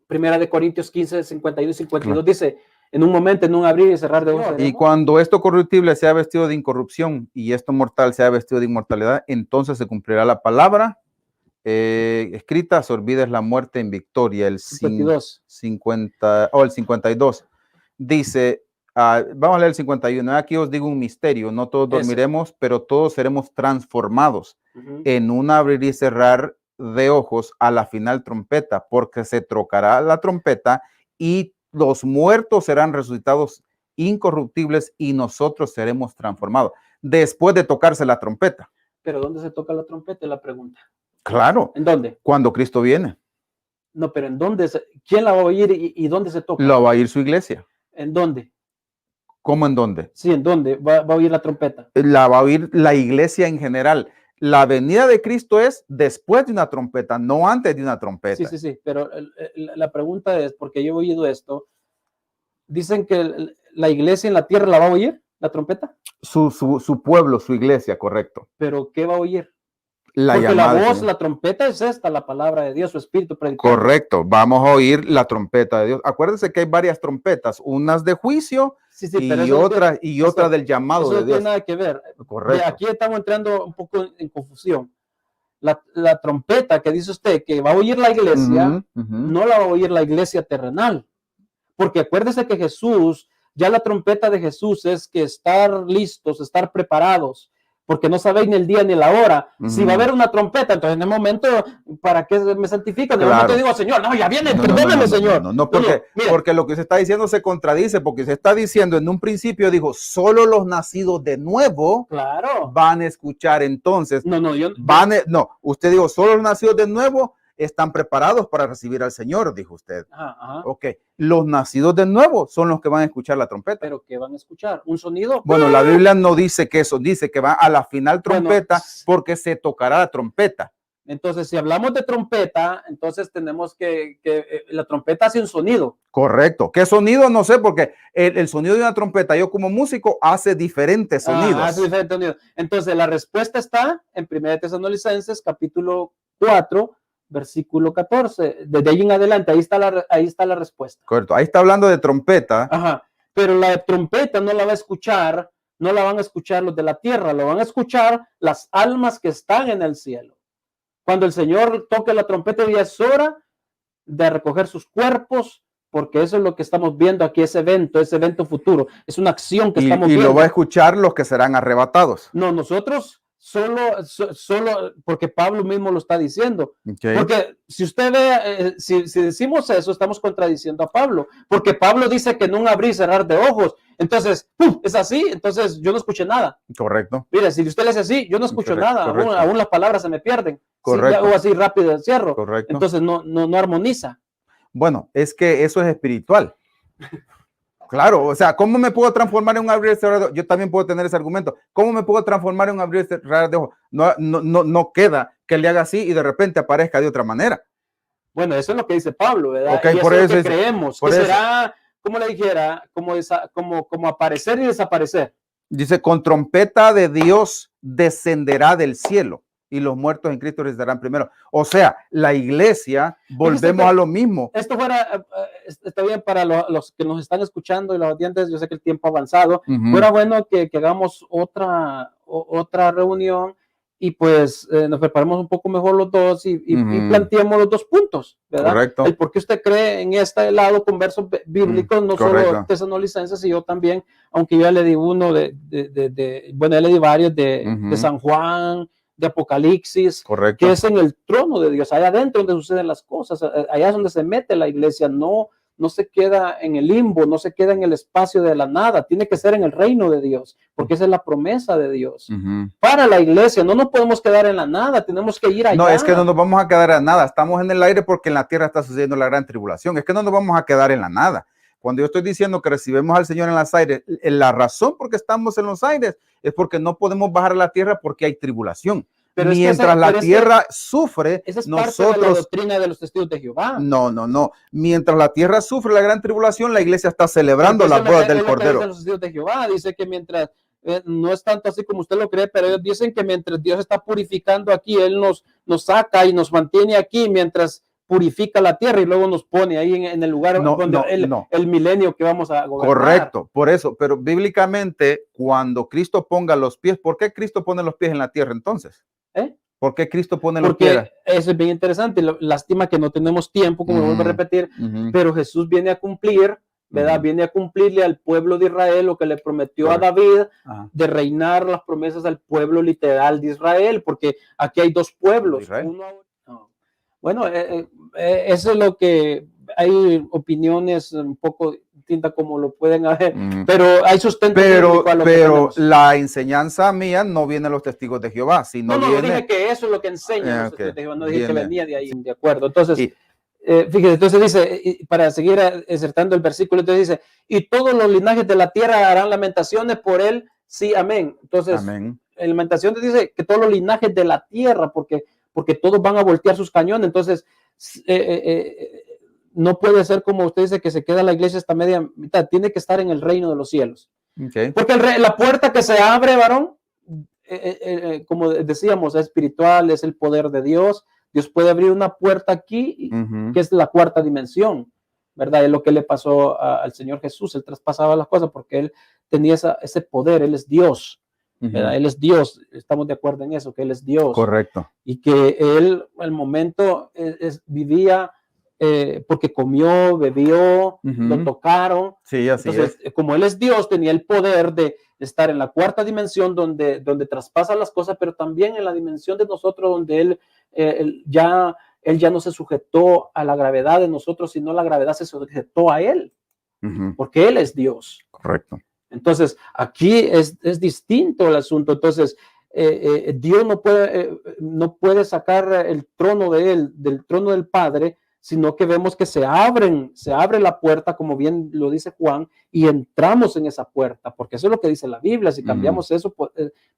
Primera de Corintios 15, 51 y 52 dice: en un momento, en un abrir y cerrar de ojos. Y cuando esto corruptible sea vestido de incorrupción y esto mortal sea vestido de inmortalidad, entonces se cumplirá la palabra escrita, sorbides la muerte en victoria, el 52. 50, o el 52. Dice, vamos a leer el 51. Aquí os digo un misterio, no todos dormiremos, pero todos seremos transformados en un abrir y cerrar de ojos a la final trompeta, porque se trocará la trompeta y los muertos serán resucitados incorruptibles y nosotros seremos transformados después de tocarse la trompeta. ¿Pero dónde se toca la trompeta? Es la pregunta. Claro. ¿En dónde? Cuando Cristo viene. No, pero ¿en dónde? ¿Quién la va a oír y dónde se toca? La va a oír su iglesia. ¿En dónde? ¿Cómo en dónde? Sí, ¿en dónde va a oír la trompeta? La va a oír la iglesia en general. La venida de Cristo es después de una trompeta, no antes de una trompeta. Sí, pero la pregunta es, porque yo he oído esto, dicen que la iglesia en la tierra la va a oír, la trompeta. Su pueblo, su iglesia, correcto. ¿Pero qué va a oír? Porque la voz, la trompeta es esta, la palabra de Dios, su espíritu predicando. Correcto, vamos a oír la trompeta de Dios. Acuérdense que hay varias trompetas, unas de juicio y otra del llamado de Dios. Eso no tiene nada que ver. Correcto. Aquí estamos entrando un poco en confusión. La trompeta que dice usted que va a oír la iglesia, no la va a oír la iglesia terrenal. Porque acuérdese que Jesús, ya la trompeta de Jesús es que estar listos, estar preparados, porque no sabéis ni el día ni la hora. Si va a haber una trompeta, entonces en el momento, ¿para qué me santifican? En el momento digo, Señor, no, ya viene, perdóname, Señor. Porque lo que se está diciendo se contradice, porque se está diciendo en un principio, dijo, solo los nacidos de nuevo van a escuchar. Entonces, usted dijo, solo los nacidos de nuevo están preparados para recibir al Señor, dijo usted. Ok, los nacidos de nuevo son los que van a escuchar la trompeta. ¿Pero qué van a escuchar? ¿Un sonido? Bueno, la Biblia no dice que eso, dice que va a la final trompeta, porque se tocará la trompeta. Entonces, si hablamos de trompeta, entonces tenemos que la trompeta hace un sonido. Correcto. ¿Qué sonido? No sé, porque el sonido de una trompeta, yo como músico, hace diferentes sonidos. Hace diferentes sonidos. Entonces, la respuesta está en 1 Tesalonicenses, capítulo 4, versículo 14. Desde ahí en adelante, ahí está la respuesta. Correcto. Ahí está hablando de trompeta. Pero la trompeta no la va a escuchar, no la van a escuchar los de la tierra, lo van a escuchar las almas que están en el cielo. Cuando el Señor toque la trompeta, ya es hora de recoger sus cuerpos, porque eso es lo que estamos viendo aquí, ese evento futuro. Es una acción que estamos viendo. Y lo va a escuchar los que serán arrebatados. No, nosotros solo porque Pablo mismo lo está diciendo. Porque si usted ve, si decimos eso, estamos contradiciendo a Pablo, porque Pablo dice que no un abrir y cerrar de ojos. Entonces, es así, entonces yo no escuché nada. Correcto. Mire, si usted le hace así, yo no escucho nada, aún las palabras se me pierden. Correcto. O así rápido cierro. Correcto. Entonces no armoniza. Bueno, es que eso es espiritual. Claro, o sea, ¿cómo me puedo transformar en un abrir y cerrar de ojos? Yo también puedo tener ese argumento. ¿Cómo me puedo transformar en un abrir y cerrar de ojos? No queda que le haga así y de repente aparezca de otra manera. Bueno, eso es lo que dice Pablo, ¿verdad? Okay, y por eso eso es lo que creemos, que será, como le dijera, como aparecer y desaparecer. Dice, con trompeta de Dios descenderá del cielo y los muertos en Cristo resucitarán primero. O sea, la iglesia, volvemos a lo mismo. Esto está bien para los que nos están escuchando y los oyentes, yo sé que el tiempo ha avanzado. Fuera bueno que hagamos otra reunión y pues nos preparemos un poco mejor los dos y planteemos los dos puntos, ¿verdad? Correcto. El por qué usted cree en este lado con versos bíblicos, no solo tesalonicenses, y yo también, aunque yo ya le di uno bueno, ya le di varios de San Juan, de Apocalipsis, correcto, que es en el trono de Dios, allá adentro donde suceden las cosas, allá es donde se mete la iglesia, no se queda en el limbo, no se queda en el espacio de la nada, tiene que ser en el reino de Dios, porque esa es la promesa de Dios. Para la iglesia, no nos podemos quedar en la nada, tenemos que ir allá. No, es que no nos vamos a quedar en nada, estamos en el aire porque en la tierra está sucediendo la gran tribulación, es que no nos vamos a quedar en la nada. Cuando yo estoy diciendo que recibimos al Señor en los aires, la razón por qué estamos en los aires es porque no podemos bajar a la tierra porque hay tribulación. Pero mientras la tierra sufre, esa es parte de la doctrina de los testigos de Jehová. No. Mientras la tierra sufre la gran tribulación, la iglesia está celebrando las bodas del Cordero. Los testigos de Jehová dice que mientras no es tanto así como usted lo cree, pero ellos dicen que mientras Dios está purificando aquí, Él nos saca y nos mantiene aquí mientras purifica la tierra y luego nos pone ahí en el lugar donde el milenio que vamos a gobernar. Correcto, por eso, pero bíblicamente cuando Cristo ponga los pies, ¿por qué Cristo pone los pies en la tierra entonces? ¿Por qué Cristo pone los Porque piedras? eso es bien interesante. Lástima que no tenemos tiempo, como vuelvo a repetir, pero Jesús viene a cumplir, ¿verdad? Viene a cumplirle al pueblo de Israel lo que le prometió a David de reinar las promesas al pueblo literal de Israel, porque aquí hay dos pueblos. Bueno, eso es lo que hay opiniones un poco distintas como lo pueden haber, pero hay sustento. Pero la enseñanza mía no viene de los testigos de Jehová, sino no, viene... dije que eso es lo que enseñan los testigos de Jehová, no dije que venía de ahí, de acuerdo. Entonces, fíjese, entonces dice, para seguir exertando el versículo, entonces dice, y todos los linajes de la tierra harán lamentaciones por él, sí, amén. Entonces, en lamentaciones dice que todos los linajes de la tierra, porque todos van a voltear sus cañones, entonces no puede ser como usted dice que se queda la iglesia hasta media mitad, tiene que estar en el reino de los cielos. Porque la puerta que se abre, varón, como decíamos, es espiritual, es el poder de Dios. Dios puede abrir una puerta aquí, que es la cuarta dimensión, ¿verdad? Es lo que le pasó al Señor Jesús, él traspasaba las cosas porque él tenía ese poder, él es Dios. ¿Verdad? Él es Dios, estamos de acuerdo en eso, que Él es Dios. Correcto. Y que Él, al momento, vivía porque comió, bebió, lo tocaron. Sí, así entonces, como Él es Dios, tenía el poder de estar en la cuarta dimensión donde traspasa las cosas, pero también en la dimensión de nosotros donde Él ya no se sujetó a la gravedad de nosotros, sino la gravedad se sujetó a Él, porque Él es Dios. Correcto. Entonces, aquí es distinto el asunto. Entonces, Dios no puede sacar el trono de él, del trono del Padre, sino que vemos que se abre la puerta, como bien lo dice Juan, y entramos en esa puerta, porque eso es lo que dice la Biblia. Si cambiamos eso,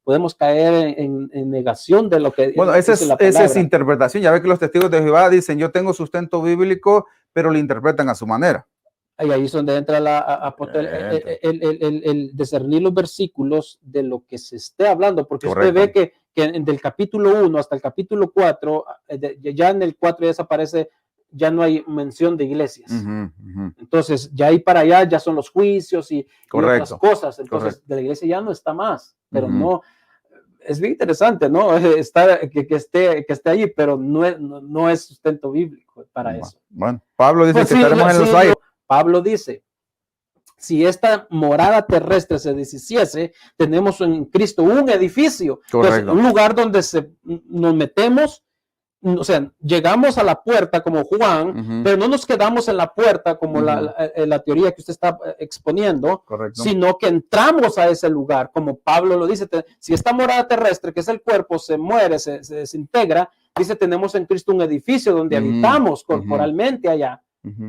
podemos caer en negación de lo que dice la palabra. Esa es interpretación. Ya ve que los testigos de Jehová dicen, yo tengo sustento bíblico, pero lo interpretan a su manera. Y ahí es donde entra el discernir los versículos de lo que se esté hablando, porque usted ve que del capítulo 1 hasta el capítulo 4, ya en el 4 ya desaparece, ya no hay mención de iglesias. Entonces, ya ahí para allá ya son los juicios y otras cosas. Entonces, de la iglesia ya no está más, pero no. Es bien interesante, ¿no? Que esté ahí, pero no es sustento bíblico para eso. Bueno, Pablo dice que estaremos en los aires. Pablo dice, si esta morada terrestre se deshiciese, tenemos en Cristo un edificio, entonces, un lugar donde nos metemos, o sea, llegamos a la puerta como Juan, pero no nos quedamos en la puerta como la teoría que usted está exponiendo, sino que entramos a ese lugar, como Pablo lo dice. Si esta morada terrestre, que es el cuerpo, se muere, se desintegra, dice, tenemos en Cristo un edificio donde habitamos corporalmente allá.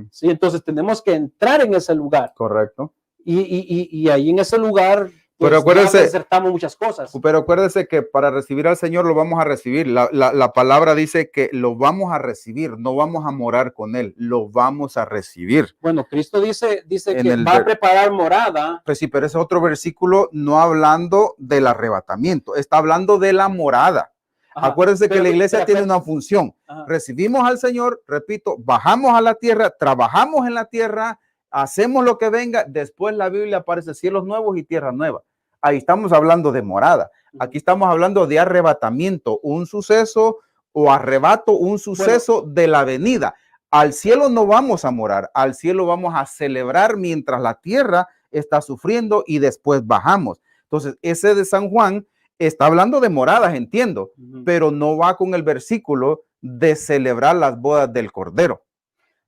Sí, entonces tenemos que entrar en ese lugar. Correcto. Y ahí en ese lugar, pues, pero acuérdese, acertamos muchas cosas. Pero acuérdese que para recibir al Señor lo vamos a recibir. La palabra dice que lo vamos a recibir, no vamos a morar con Él, lo vamos a recibir. Bueno, Cristo dice que va a preparar morada. Pues sí, pero ese otro versículo no hablando del arrebatamiento, está hablando de la morada. Acuérdense que la iglesia tiene una función. Recibimos al Señor, repito, bajamos a la tierra, trabajamos en la tierra, hacemos lo que venga. Después la Biblia aparece cielos nuevos y tierra nueva. Ahí estamos hablando de morada. Aquí estamos hablando de arrebatamiento, un suceso o arrebato, un suceso de la venida. Al cielo no vamos a morar, al cielo vamos a celebrar mientras la tierra está sufriendo y después bajamos. Entonces, ese de San Juan está hablando de moradas, entiendo, pero no va con el versículo de celebrar las bodas del Cordero.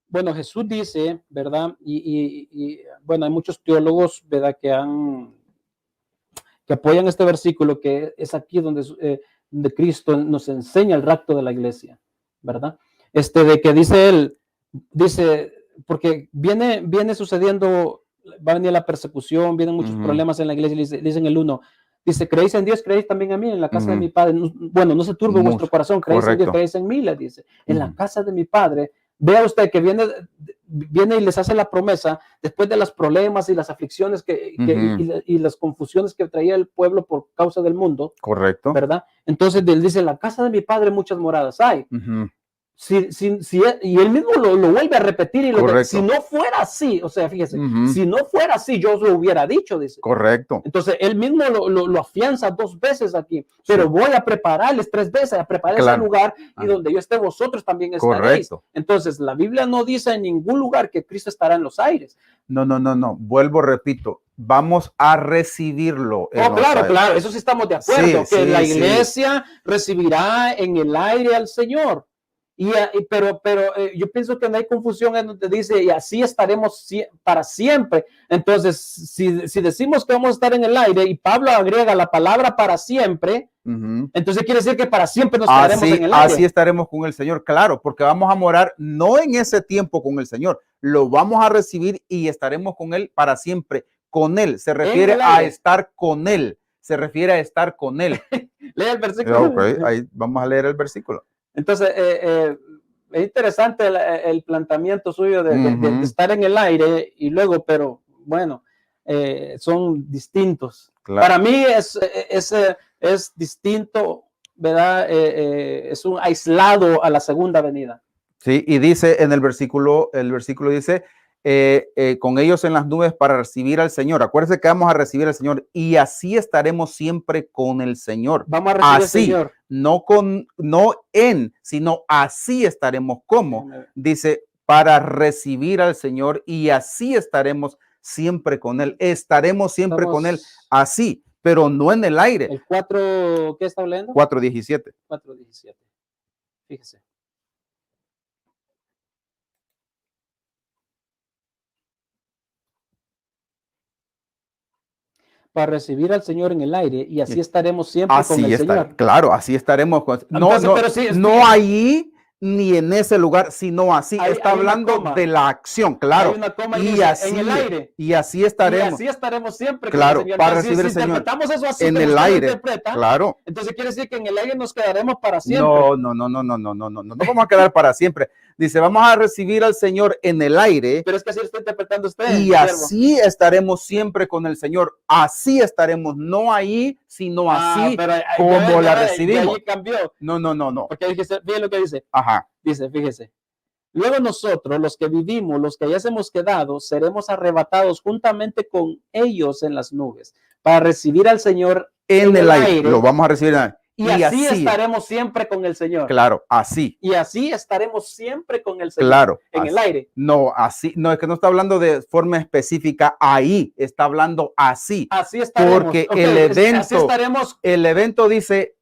Bueno, Jesús dice, ¿verdad? Y bueno, hay muchos teólogos, ¿verdad? Que apoyan este versículo, que es aquí donde Cristo nos enseña el rapto de la iglesia, ¿verdad? De que dice él, porque viene sucediendo, va a venir la persecución, vienen muchos problemas en la iglesia, dicen el 1, dice, ¿creéis en Dios? ¿Creéis también en mí? En la casa de mi Padre. Bueno, no se turbe vuestro corazón, ¿creéis en Dios? ¿Creéis en mí? Le dice, en la casa de mi Padre. Vea usted que viene y les hace la promesa después de los problemas y las aflicciones y las confusiones que traía el pueblo por causa del mundo. Correcto. ¿Verdad? Entonces él dice, en la casa de mi Padre muchas moradas hay. y él mismo lo vuelve a repetir y si no fuera así, o sea, fíjese, si no fuera así, yo os lo hubiera dicho, dice. Correcto. Entonces, él mismo lo afianza 2 veces aquí, pero voy a prepararles 3 veces, a preparar ese lugar y donde yo esté, vosotros también estaréis. Correcto. Entonces, la Biblia no dice en ningún lugar que Cristo estará en los aires. No. Vuelvo, repito, vamos a recibirlo. Claro, eso sí estamos de acuerdo, que la iglesia recibirá en el aire al Señor. Pero yo pienso que no hay confusión en donde dice, y así estaremos para siempre. Entonces, si decimos que vamos a estar en el aire y Pablo agrega la palabra para siempre, entonces quiere decir que para siempre nos quedaremos en el aire. Así estaremos con el Señor, claro, porque vamos a morar no en ese tiempo con el Señor, lo vamos a recibir y estaremos con Él para siempre. Con Él, se refiere a estar con Él, se refiere a estar con Él. Lee el versículo. Okay, ahí vamos a leer el versículo. Entonces, es interesante el planteamiento suyo de estar en el aire y luego, pero bueno, son distintos. Claro. Para mí es distinto, ¿verdad? Es un aislado a la segunda venida. Sí, y dice en el versículo dice, con ellos en las nubes para recibir al Señor. Acuérdense que vamos a recibir al Señor y así estaremos siempre con el Señor. Vamos a recibir así, al Señor. No sino así estaremos como. Dice, para recibir al Señor y así estaremos siempre con Él. Estaremos siempre con Él así, pero no en el aire. ¿El 4 qué está hablando? 4:17. 4:17. Fíjese. Para recibir al Señor en el aire y así estaremos siempre con el Señor. Claro, así estaremos. No allí ni en ese lugar, sino así. Está hablando de la acción, claro. Y así, en el aire. Y así estaremos. Y así estaremos siempre con el Señor. Para recibir al Señor. Interpretamos eso así en el aire. Claro. Entonces quiere decir que en el aire nos quedaremos para siempre. No vamos a quedar para siempre. Dice, vamos a recibir al Señor en el aire. Pero es que así lo está interpretando usted. Y así estaremos siempre con el Señor. Así estaremos, no ahí, sino así como la recibimos. Ahí cambió. No. Porque fíjese lo que dice. Ajá. Dice, fíjese. Luego nosotros, los que vivimos, los que ya hemos quedado, seremos arrebatados juntamente con ellos en las nubes para recibir al Señor en el aire. Lo vamos a recibir en el aire. Y así estaremos siempre con el Señor. Claro, así. Y así estaremos siempre con el Señor. Claro. En el aire. No, así. No, es que no está hablando de forma específica ahí. Está hablando así. Así estaremos. Porque el evento. Así estaremos. El evento dice,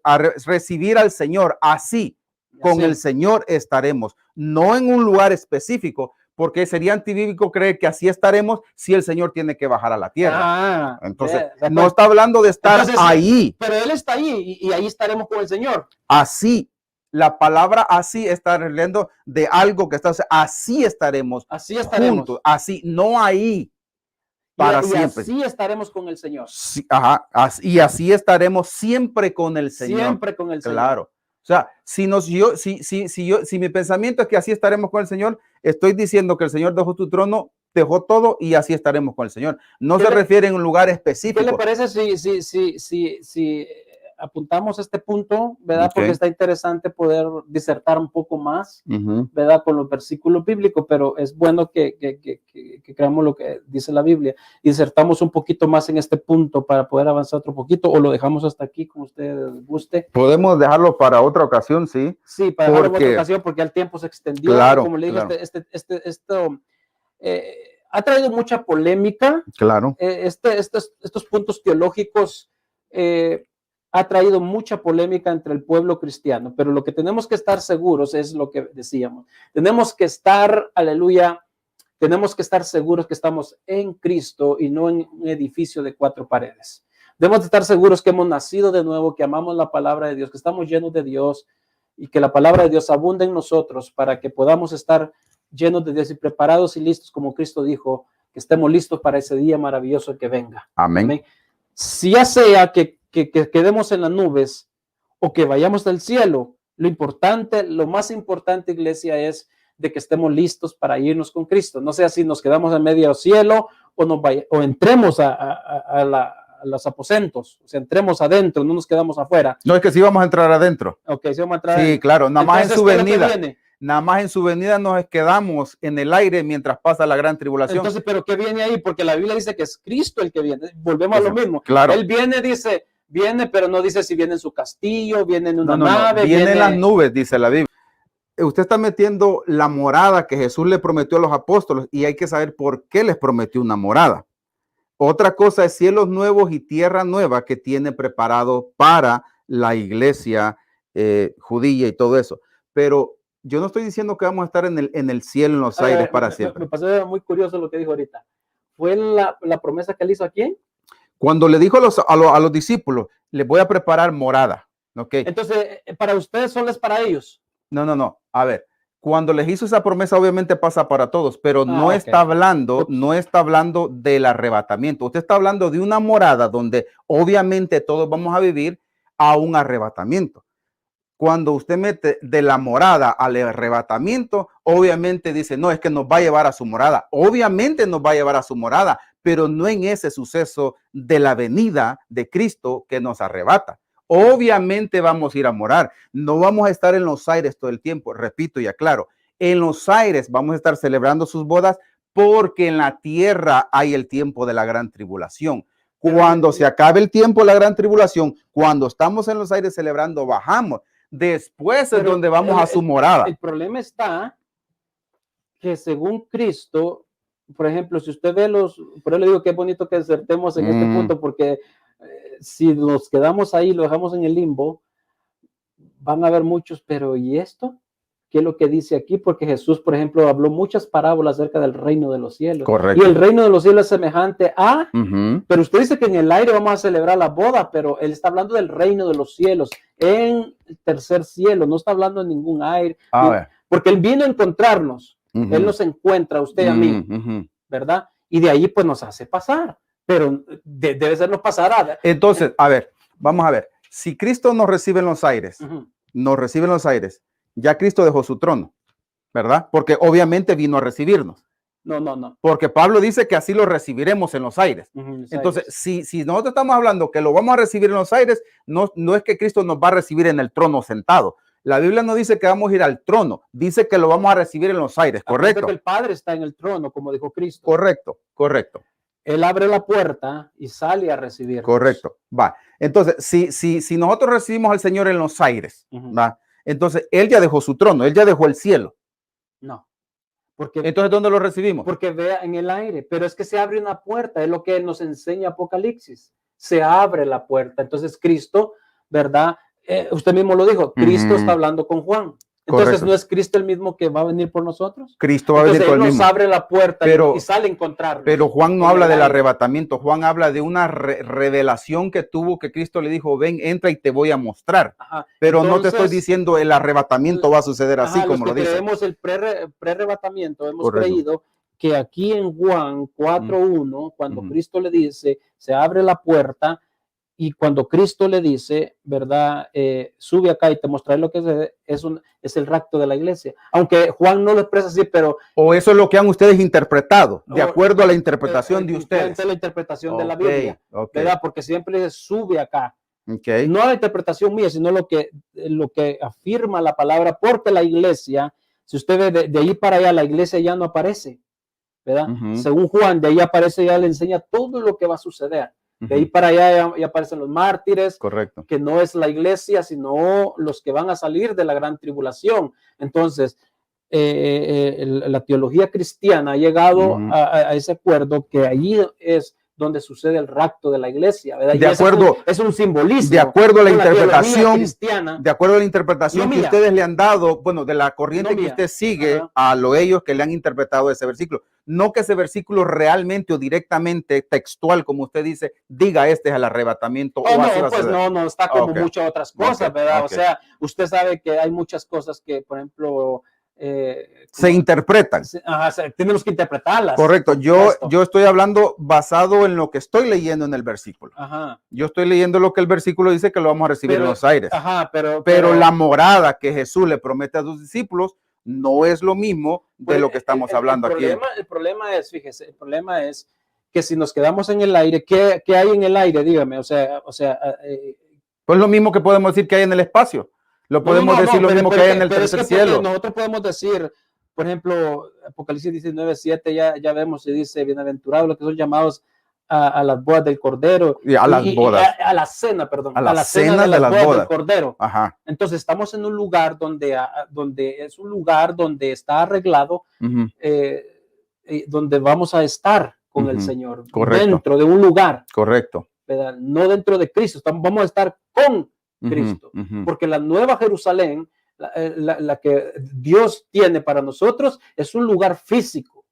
a recibir al Señor. Así. Con el Señor estaremos. No en un lugar específico. Porque sería antibíblico creer que así estaremos si el Señor tiene que bajar a la tierra. Entonces, no está hablando de estar ahí. Pero Él está ahí y ahí estaremos con el Señor. Así, la palabra así está hablando de algo que está, así estaremos. Así estaremos. Juntos, así, no ahí. Para siempre. Así estaremos con el Señor. Sí, y así estaremos siempre con el Señor. Siempre con el Señor. Claro. O sea, si mi pensamiento es que así estaremos con el Señor, estoy diciendo que el Señor dejó tu trono, dejó todo y así estaremos con el Señor. No se refiere en un lugar específico. ¿Qué le parece si apuntamos este punto, verdad? Porque está interesante poder disertar un poco más, verdad, con los versículos bíblicos, pero es bueno que creamos lo que dice la Biblia y disertamos un poquito más en este punto para poder avanzar otro poquito, o lo dejamos hasta aquí como usted guste. Podemos dejarlo para otra ocasión, sí. Sí, para dejarlo para otra ocasión porque el tiempo se extendió. Claro, como le digo, esto ha traído mucha polémica. Claro. Estos puntos teológicos ha traído mucha polémica entre el pueblo cristiano, pero lo que tenemos que estar seguros es lo que decíamos. Tenemos que estar, aleluya, tenemos que estar seguros que estamos en Cristo y no en un edificio de 4 paredes. Debemos de estar seguros que hemos nacido de nuevo, que amamos la palabra de Dios, que estamos llenos de Dios y que la palabra de Dios abunda en nosotros para que podamos estar llenos de Dios y preparados y listos, como Cristo dijo, que estemos listos para ese día maravilloso que venga. Amén. Amén. Si ya sea que quedemos en las nubes o que vayamos del cielo, lo más importante, iglesia, es de que estemos listos para irnos con Cristo. No sea si nos quedamos en medio cielo o entremos a los aposentos, o sea, entremos adentro, no nos quedamos afuera. No, es que sí vamos a entrar adentro. Ok, sí vamos a entrar Sí, adentro. claro, nada más Entonces, en su ¿qué es lo que venida. viene? Nada más en su venida nos quedamos en el aire mientras pasa la gran tribulación. Entonces, ¿pero qué viene ahí? Porque la Biblia dice que es Cristo el que viene. Volvemos a lo mismo. Claro. Él viene, dice, viene, pero no dice si viene en su castillo, viene en una nave. Viene en las nubes, dice la Biblia. Usted está metiendo la morada que Jesús le prometió a los apóstoles y hay que saber por qué les prometió una morada. Otra cosa es cielos nuevos y tierra nueva que tiene preparado para la iglesia judía y todo eso. Pero yo no estoy diciendo que vamos a estar en el cielo, en los aires para siempre. Me pasó muy curioso lo que dijo ahorita. ¿Fue la promesa que él hizo a quién? Cuando le dijo a los discípulos, les voy a preparar morada. ¿Okay? Entonces, ¿para ustedes solo es para ellos? No. A ver, cuando les hizo esa promesa, obviamente pasa para todos, pero no está hablando del arrebatamiento. Usted está hablando de una morada donde obviamente todos vamos a vivir a un arrebatamiento. Cuando usted mete de la morada al arrebatamiento, obviamente dice, no, es que nos va a llevar a su morada. Obviamente nos va a llevar a su morada, pero no en ese suceso de la venida de Cristo que nos arrebata. Obviamente vamos a ir a morar. No vamos a estar en los aires todo el tiempo. Repito y aclaro, en los aires vamos a estar celebrando sus bodas porque en la tierra hay el tiempo de la gran tribulación. Cuando se acabe el tiempo de la gran tribulación, cuando estamos en los aires celebrando, bajamos. Después es donde vamos a su morada. El problema está que según Cristo, por ejemplo, si usted ve por eso le digo que es bonito que acertemos en este punto, porque si nos quedamos ahí, lo dejamos en el limbo, van a haber muchos, pero ¿y esto? ¿Qué es lo que dice aquí? Porque Jesús, por ejemplo, habló muchas parábolas acerca del reino de los cielos. Correcto. Y el reino de los cielos es semejante a, pero usted dice que en el aire vamos a celebrar la boda, pero él está hablando del reino de los cielos, en el tercer cielo, no está hablando de ningún aire, porque él vino a encontrarnos, él nos encuentra a usted y a mí, ¿verdad? Y de ahí pues nos hace pasar, pero debe sernos pasar. Entonces, a ver, vamos a ver, si Cristo nos recibe en los aires, ya Cristo dejó su trono, ¿verdad? Porque obviamente vino a recibirnos. No. Porque Pablo dice que así lo recibiremos en los aires. Entonces, si nosotros estamos hablando que lo vamos a recibir en los aires, no es que Cristo nos va a recibir en el trono sentado. La Biblia no dice que vamos a ir al trono, dice que lo vamos a recibir en los aires, ¿correcto? Que el Padre está en el trono, como dijo Cristo. Correcto. Él abre la puerta y sale a recibir. Correcto, va. Entonces, si nosotros recibimos al Señor en los aires, va. Entonces, Él ya dejó su trono, Él ya dejó el cielo. No. Entonces, ¿dónde lo recibimos? Porque vea en el aire, pero es que se abre una puerta, es lo que nos enseña Apocalipsis. Se abre la puerta. Entonces, Cristo, ¿verdad? Usted mismo lo dijo, Cristo está hablando con Juan. Entonces, correcto. ¿No es Cristo el mismo que va a venir por nosotros? Cristo va a venir por el mismo. Nos abre la puerta y sale a encontrarnos. Pero Juan no habla del arrebatamiento. Juan habla de una revelación que tuvo, que Cristo le dijo, ven, entra y te voy a mostrar. Pero entonces, no te estoy diciendo el arrebatamiento va a suceder así como lo dice. Creemos el pre-arrebatamiento, hemos creído que aquí en Juan 4:1, cuando Cristo le dice, se abre la puerta, y cuando Cristo le dice, ¿verdad? Sube acá y te mostraré lo que es el rapto de la iglesia. Aunque Juan no lo expresa así, pero... O eso es lo que han ustedes interpretado, de acuerdo a la interpretación de ustedes. La interpretación de la Biblia, ¿verdad? Porque siempre dice, sube acá. No la interpretación mía, sino lo que afirma la palabra, porque la iglesia, si usted ve de ahí para allá, la iglesia ya no aparece, ¿verdad? Según Juan, de ahí aparece, ya le enseña todo lo que va a suceder. De ahí para allá ya aparecen los mártires, correcto, que no es la iglesia, sino los que van a salir de la gran tribulación. Entonces, la teología cristiana ha llegado a ese acuerdo que allí es donde sucede el rapto de la iglesia, ¿verdad? De acuerdo, es un simbolismo. De acuerdo a la interpretación que ustedes le han dado, bueno, de la corriente que usted sigue, a ellos que le han interpretado ese versículo. No que ese versículo realmente o directamente textual, como usted dice, diga este es el arrebatamiento. No, está como muchas otras cosas, ¿verdad? O sea, usted sabe que hay muchas cosas que, por ejemplo, se interpretan. Tenemos que interpretarlas. Correcto. Yo estoy hablando basado en lo que estoy leyendo en el versículo. Yo estoy leyendo lo que el versículo dice que lo vamos a recibir en los aires. Pero la morada que Jesús le promete a sus discípulos no es lo mismo de lo que estamos hablando aquí. El problema es, fíjese, el problema es que si nos quedamos en el aire, ¿qué hay en el aire? Dígame, pues lo mismo que podemos decir que hay en el espacio. Lo podemos decir lo mismo que hay en el tercer cielo. Nosotros podemos decir, por ejemplo, Apocalipsis 19:7, ya vemos y dice, bienaventurados los que son llamados a las bodas del Cordero. Y a las bodas. A la cena, perdón. A la cena de las bodas del Cordero. Ajá. Entonces estamos en un lugar donde es un lugar donde está arreglado, donde vamos a estar con el Señor. Correcto. Dentro de un lugar. Correcto. ¿Verdad? No dentro de Cristo, vamos a estar con Cristo, porque la nueva Jerusalén, la que Dios tiene para nosotros, es un lugar físico.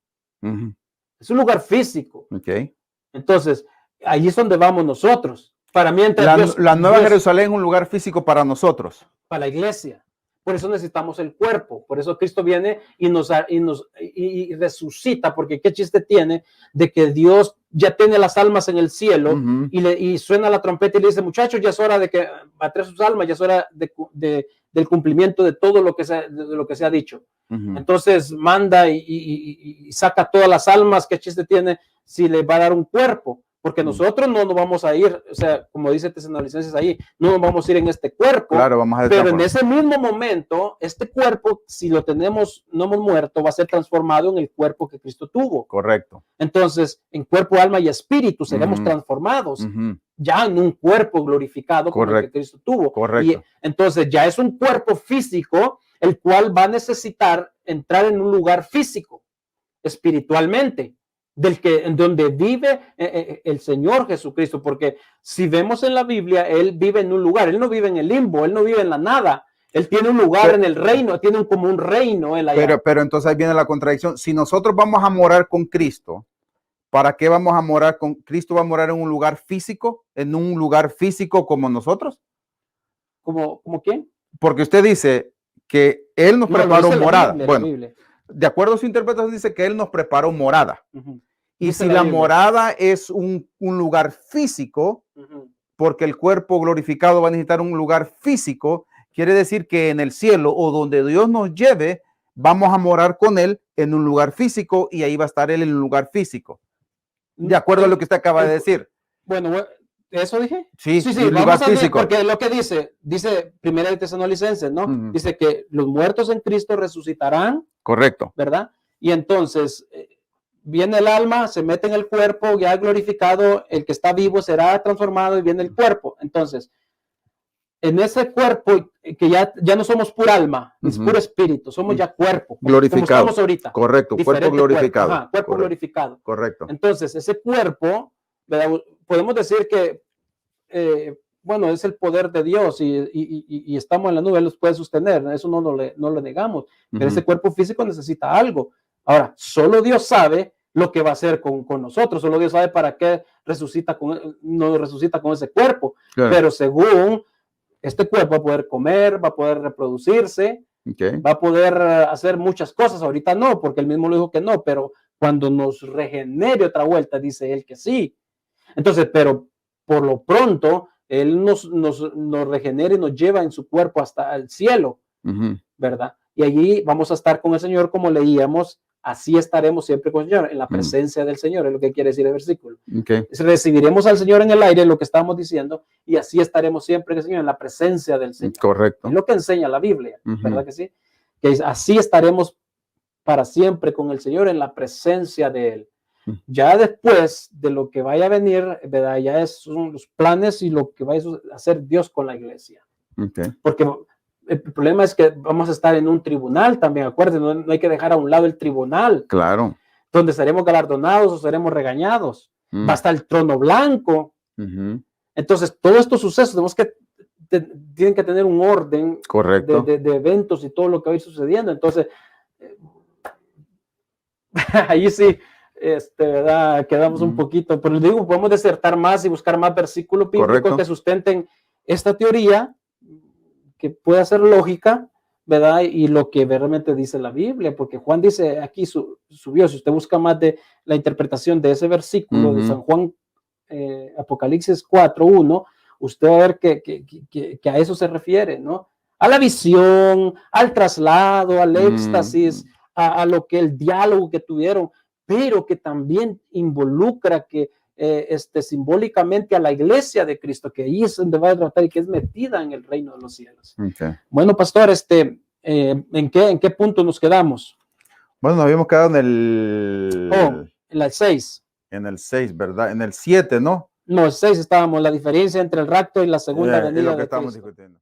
Es un lugar físico. Okay. Entonces, ahí es donde vamos nosotros. Para mí, la nueva Jerusalén es un lugar físico para nosotros. Para la iglesia. Por eso necesitamos el cuerpo. Por eso Cristo viene y resucita, porque qué chiste tiene de que Dios ya tiene las almas en el cielo y suena la trompeta y le dice, muchachos, ya es hora de que baten sus almas, ya es hora del cumplimiento de todo lo que se ha dicho. Entonces manda y saca todas las almas. Qué chiste tiene si le va a dar un cuerpo. Porque nosotros no nos vamos a ir, o sea, como dice Tesalonicenses ahí, no nos vamos a ir en este cuerpo. Claro, vamos a pero en ese mismo momento, este cuerpo, si lo tenemos, no hemos muerto, va a ser transformado en el cuerpo que Cristo tuvo. Correcto. Entonces, en cuerpo, alma y espíritu seremos transformados, ya en un cuerpo glorificado como el que Cristo tuvo. Correcto. Y entonces ya es un cuerpo físico, el cual va a necesitar entrar en un lugar físico, espiritualmente, donde vive el Señor Jesucristo, porque si vemos en la Biblia, Él vive en un lugar, Él no vive en el limbo, Él no vive en la nada, Él tiene un lugar en el reino, tiene como un reino Él allá. Pero entonces ahí viene la contradicción. Si nosotros vamos a morar con Cristo, ¿para qué vamos a morar con Cristo? ¿Va a morar en un lugar físico? ¿En un lugar físico como nosotros? ¿Como quién? Porque usted dice que Él nos preparó morada. Bueno, de acuerdo a su interpretación, dice que Él nos preparó morada. Y si la morada es un lugar físico, porque el cuerpo glorificado va a necesitar un lugar físico, quiere decir que en el cielo o donde Dios nos lleve, vamos a morar con Él en un lugar físico y ahí va a estar Él en un lugar físico. De acuerdo a lo que usted acaba de decir. Bueno, ¿eso dije? Sí, lugar físico. Porque lo que dice Primera de Tesalonicenses, ¿no? Dice que los muertos en Cristo resucitarán. Correcto. ¿Verdad? Y entonces viene el alma, se mete en el cuerpo, ya glorificado, el que está vivo será transformado y viene el cuerpo. Entonces, en ese cuerpo, que ya no somos pura alma, es puro espíritu, somos ya cuerpo. Glorificado. Como estamos ahorita. Correcto, cuerpo glorificado. Cuerpo, cuerpo glorificado. Correcto. Entonces, ese cuerpo, ¿verdad? Podemos decir que, bueno, es el poder de Dios y estamos en la nube, Él los puede sostener, eso no lo negamos, pero ese cuerpo físico necesita algo. Ahora, solo Dios sabe lo que va a hacer con nosotros, solo Dios sabe para qué no resucita con ese cuerpo, claro. Pero según este cuerpo va a poder comer, va a poder reproducirse, va a poder hacer muchas cosas. Ahorita no, porque Él mismo lo dijo que no, pero cuando nos regenere otra vuelta, dice Él que sí. Entonces, pero por lo pronto, Él nos regenera y nos lleva en su cuerpo hasta el cielo, ¿verdad? Y allí vamos a estar con el Señor, como leíamos, así estaremos siempre con el Señor, en la presencia del Señor, es lo que quiere decir el versículo. Recibiremos al Señor en el aire, lo que estábamos diciendo, y así estaremos siempre con el Señor, en la presencia del Señor. Correcto. Es lo que enseña la Biblia, ¿verdad que sí? Que así estaremos para siempre con el Señor, en la presencia de Él. Ya después de lo que vaya a venir, ¿verdad? Ya son los planes y lo que vaya a hacer Dios con la iglesia. Porque el problema es que vamos a estar en un tribunal también, acuérdense, no hay que dejar a un lado el tribunal. Claro. Donde seremos galardonados o seremos regañados. Va a estar el trono blanco. Entonces, todos estos sucesos tienen que tener un orden. Correcto. De eventos y todo lo que va a ir sucediendo. Entonces, ahí sí, ¿verdad? Quedamos un poquito, pero digo, podemos desertar más y buscar más versículos bíblicos que sustenten esta teoría, que pueda ser lógica, ¿verdad? Y lo que realmente dice la Biblia, porque Juan dice aquí subió, si usted busca más de la interpretación de ese versículo de San Juan, Apocalipsis 4:1, usted va a ver que a eso se refiere, ¿no? A la visión, al traslado, al éxtasis, a lo que el diálogo que tuvieron. pero que también involucra que simbólicamente a la iglesia de Cristo, que ahí es donde va a tratar y que es metida en el reino de los cielos. Okay. Bueno, pastor, ¿en qué punto nos quedamos? Bueno, nos habíamos quedado en el 6. En el 6, ¿verdad? En el 7, ¿no? No, el 6 estábamos, la diferencia entre el rapto y la segunda venida es lo que de estamos Cristo. discutiendo.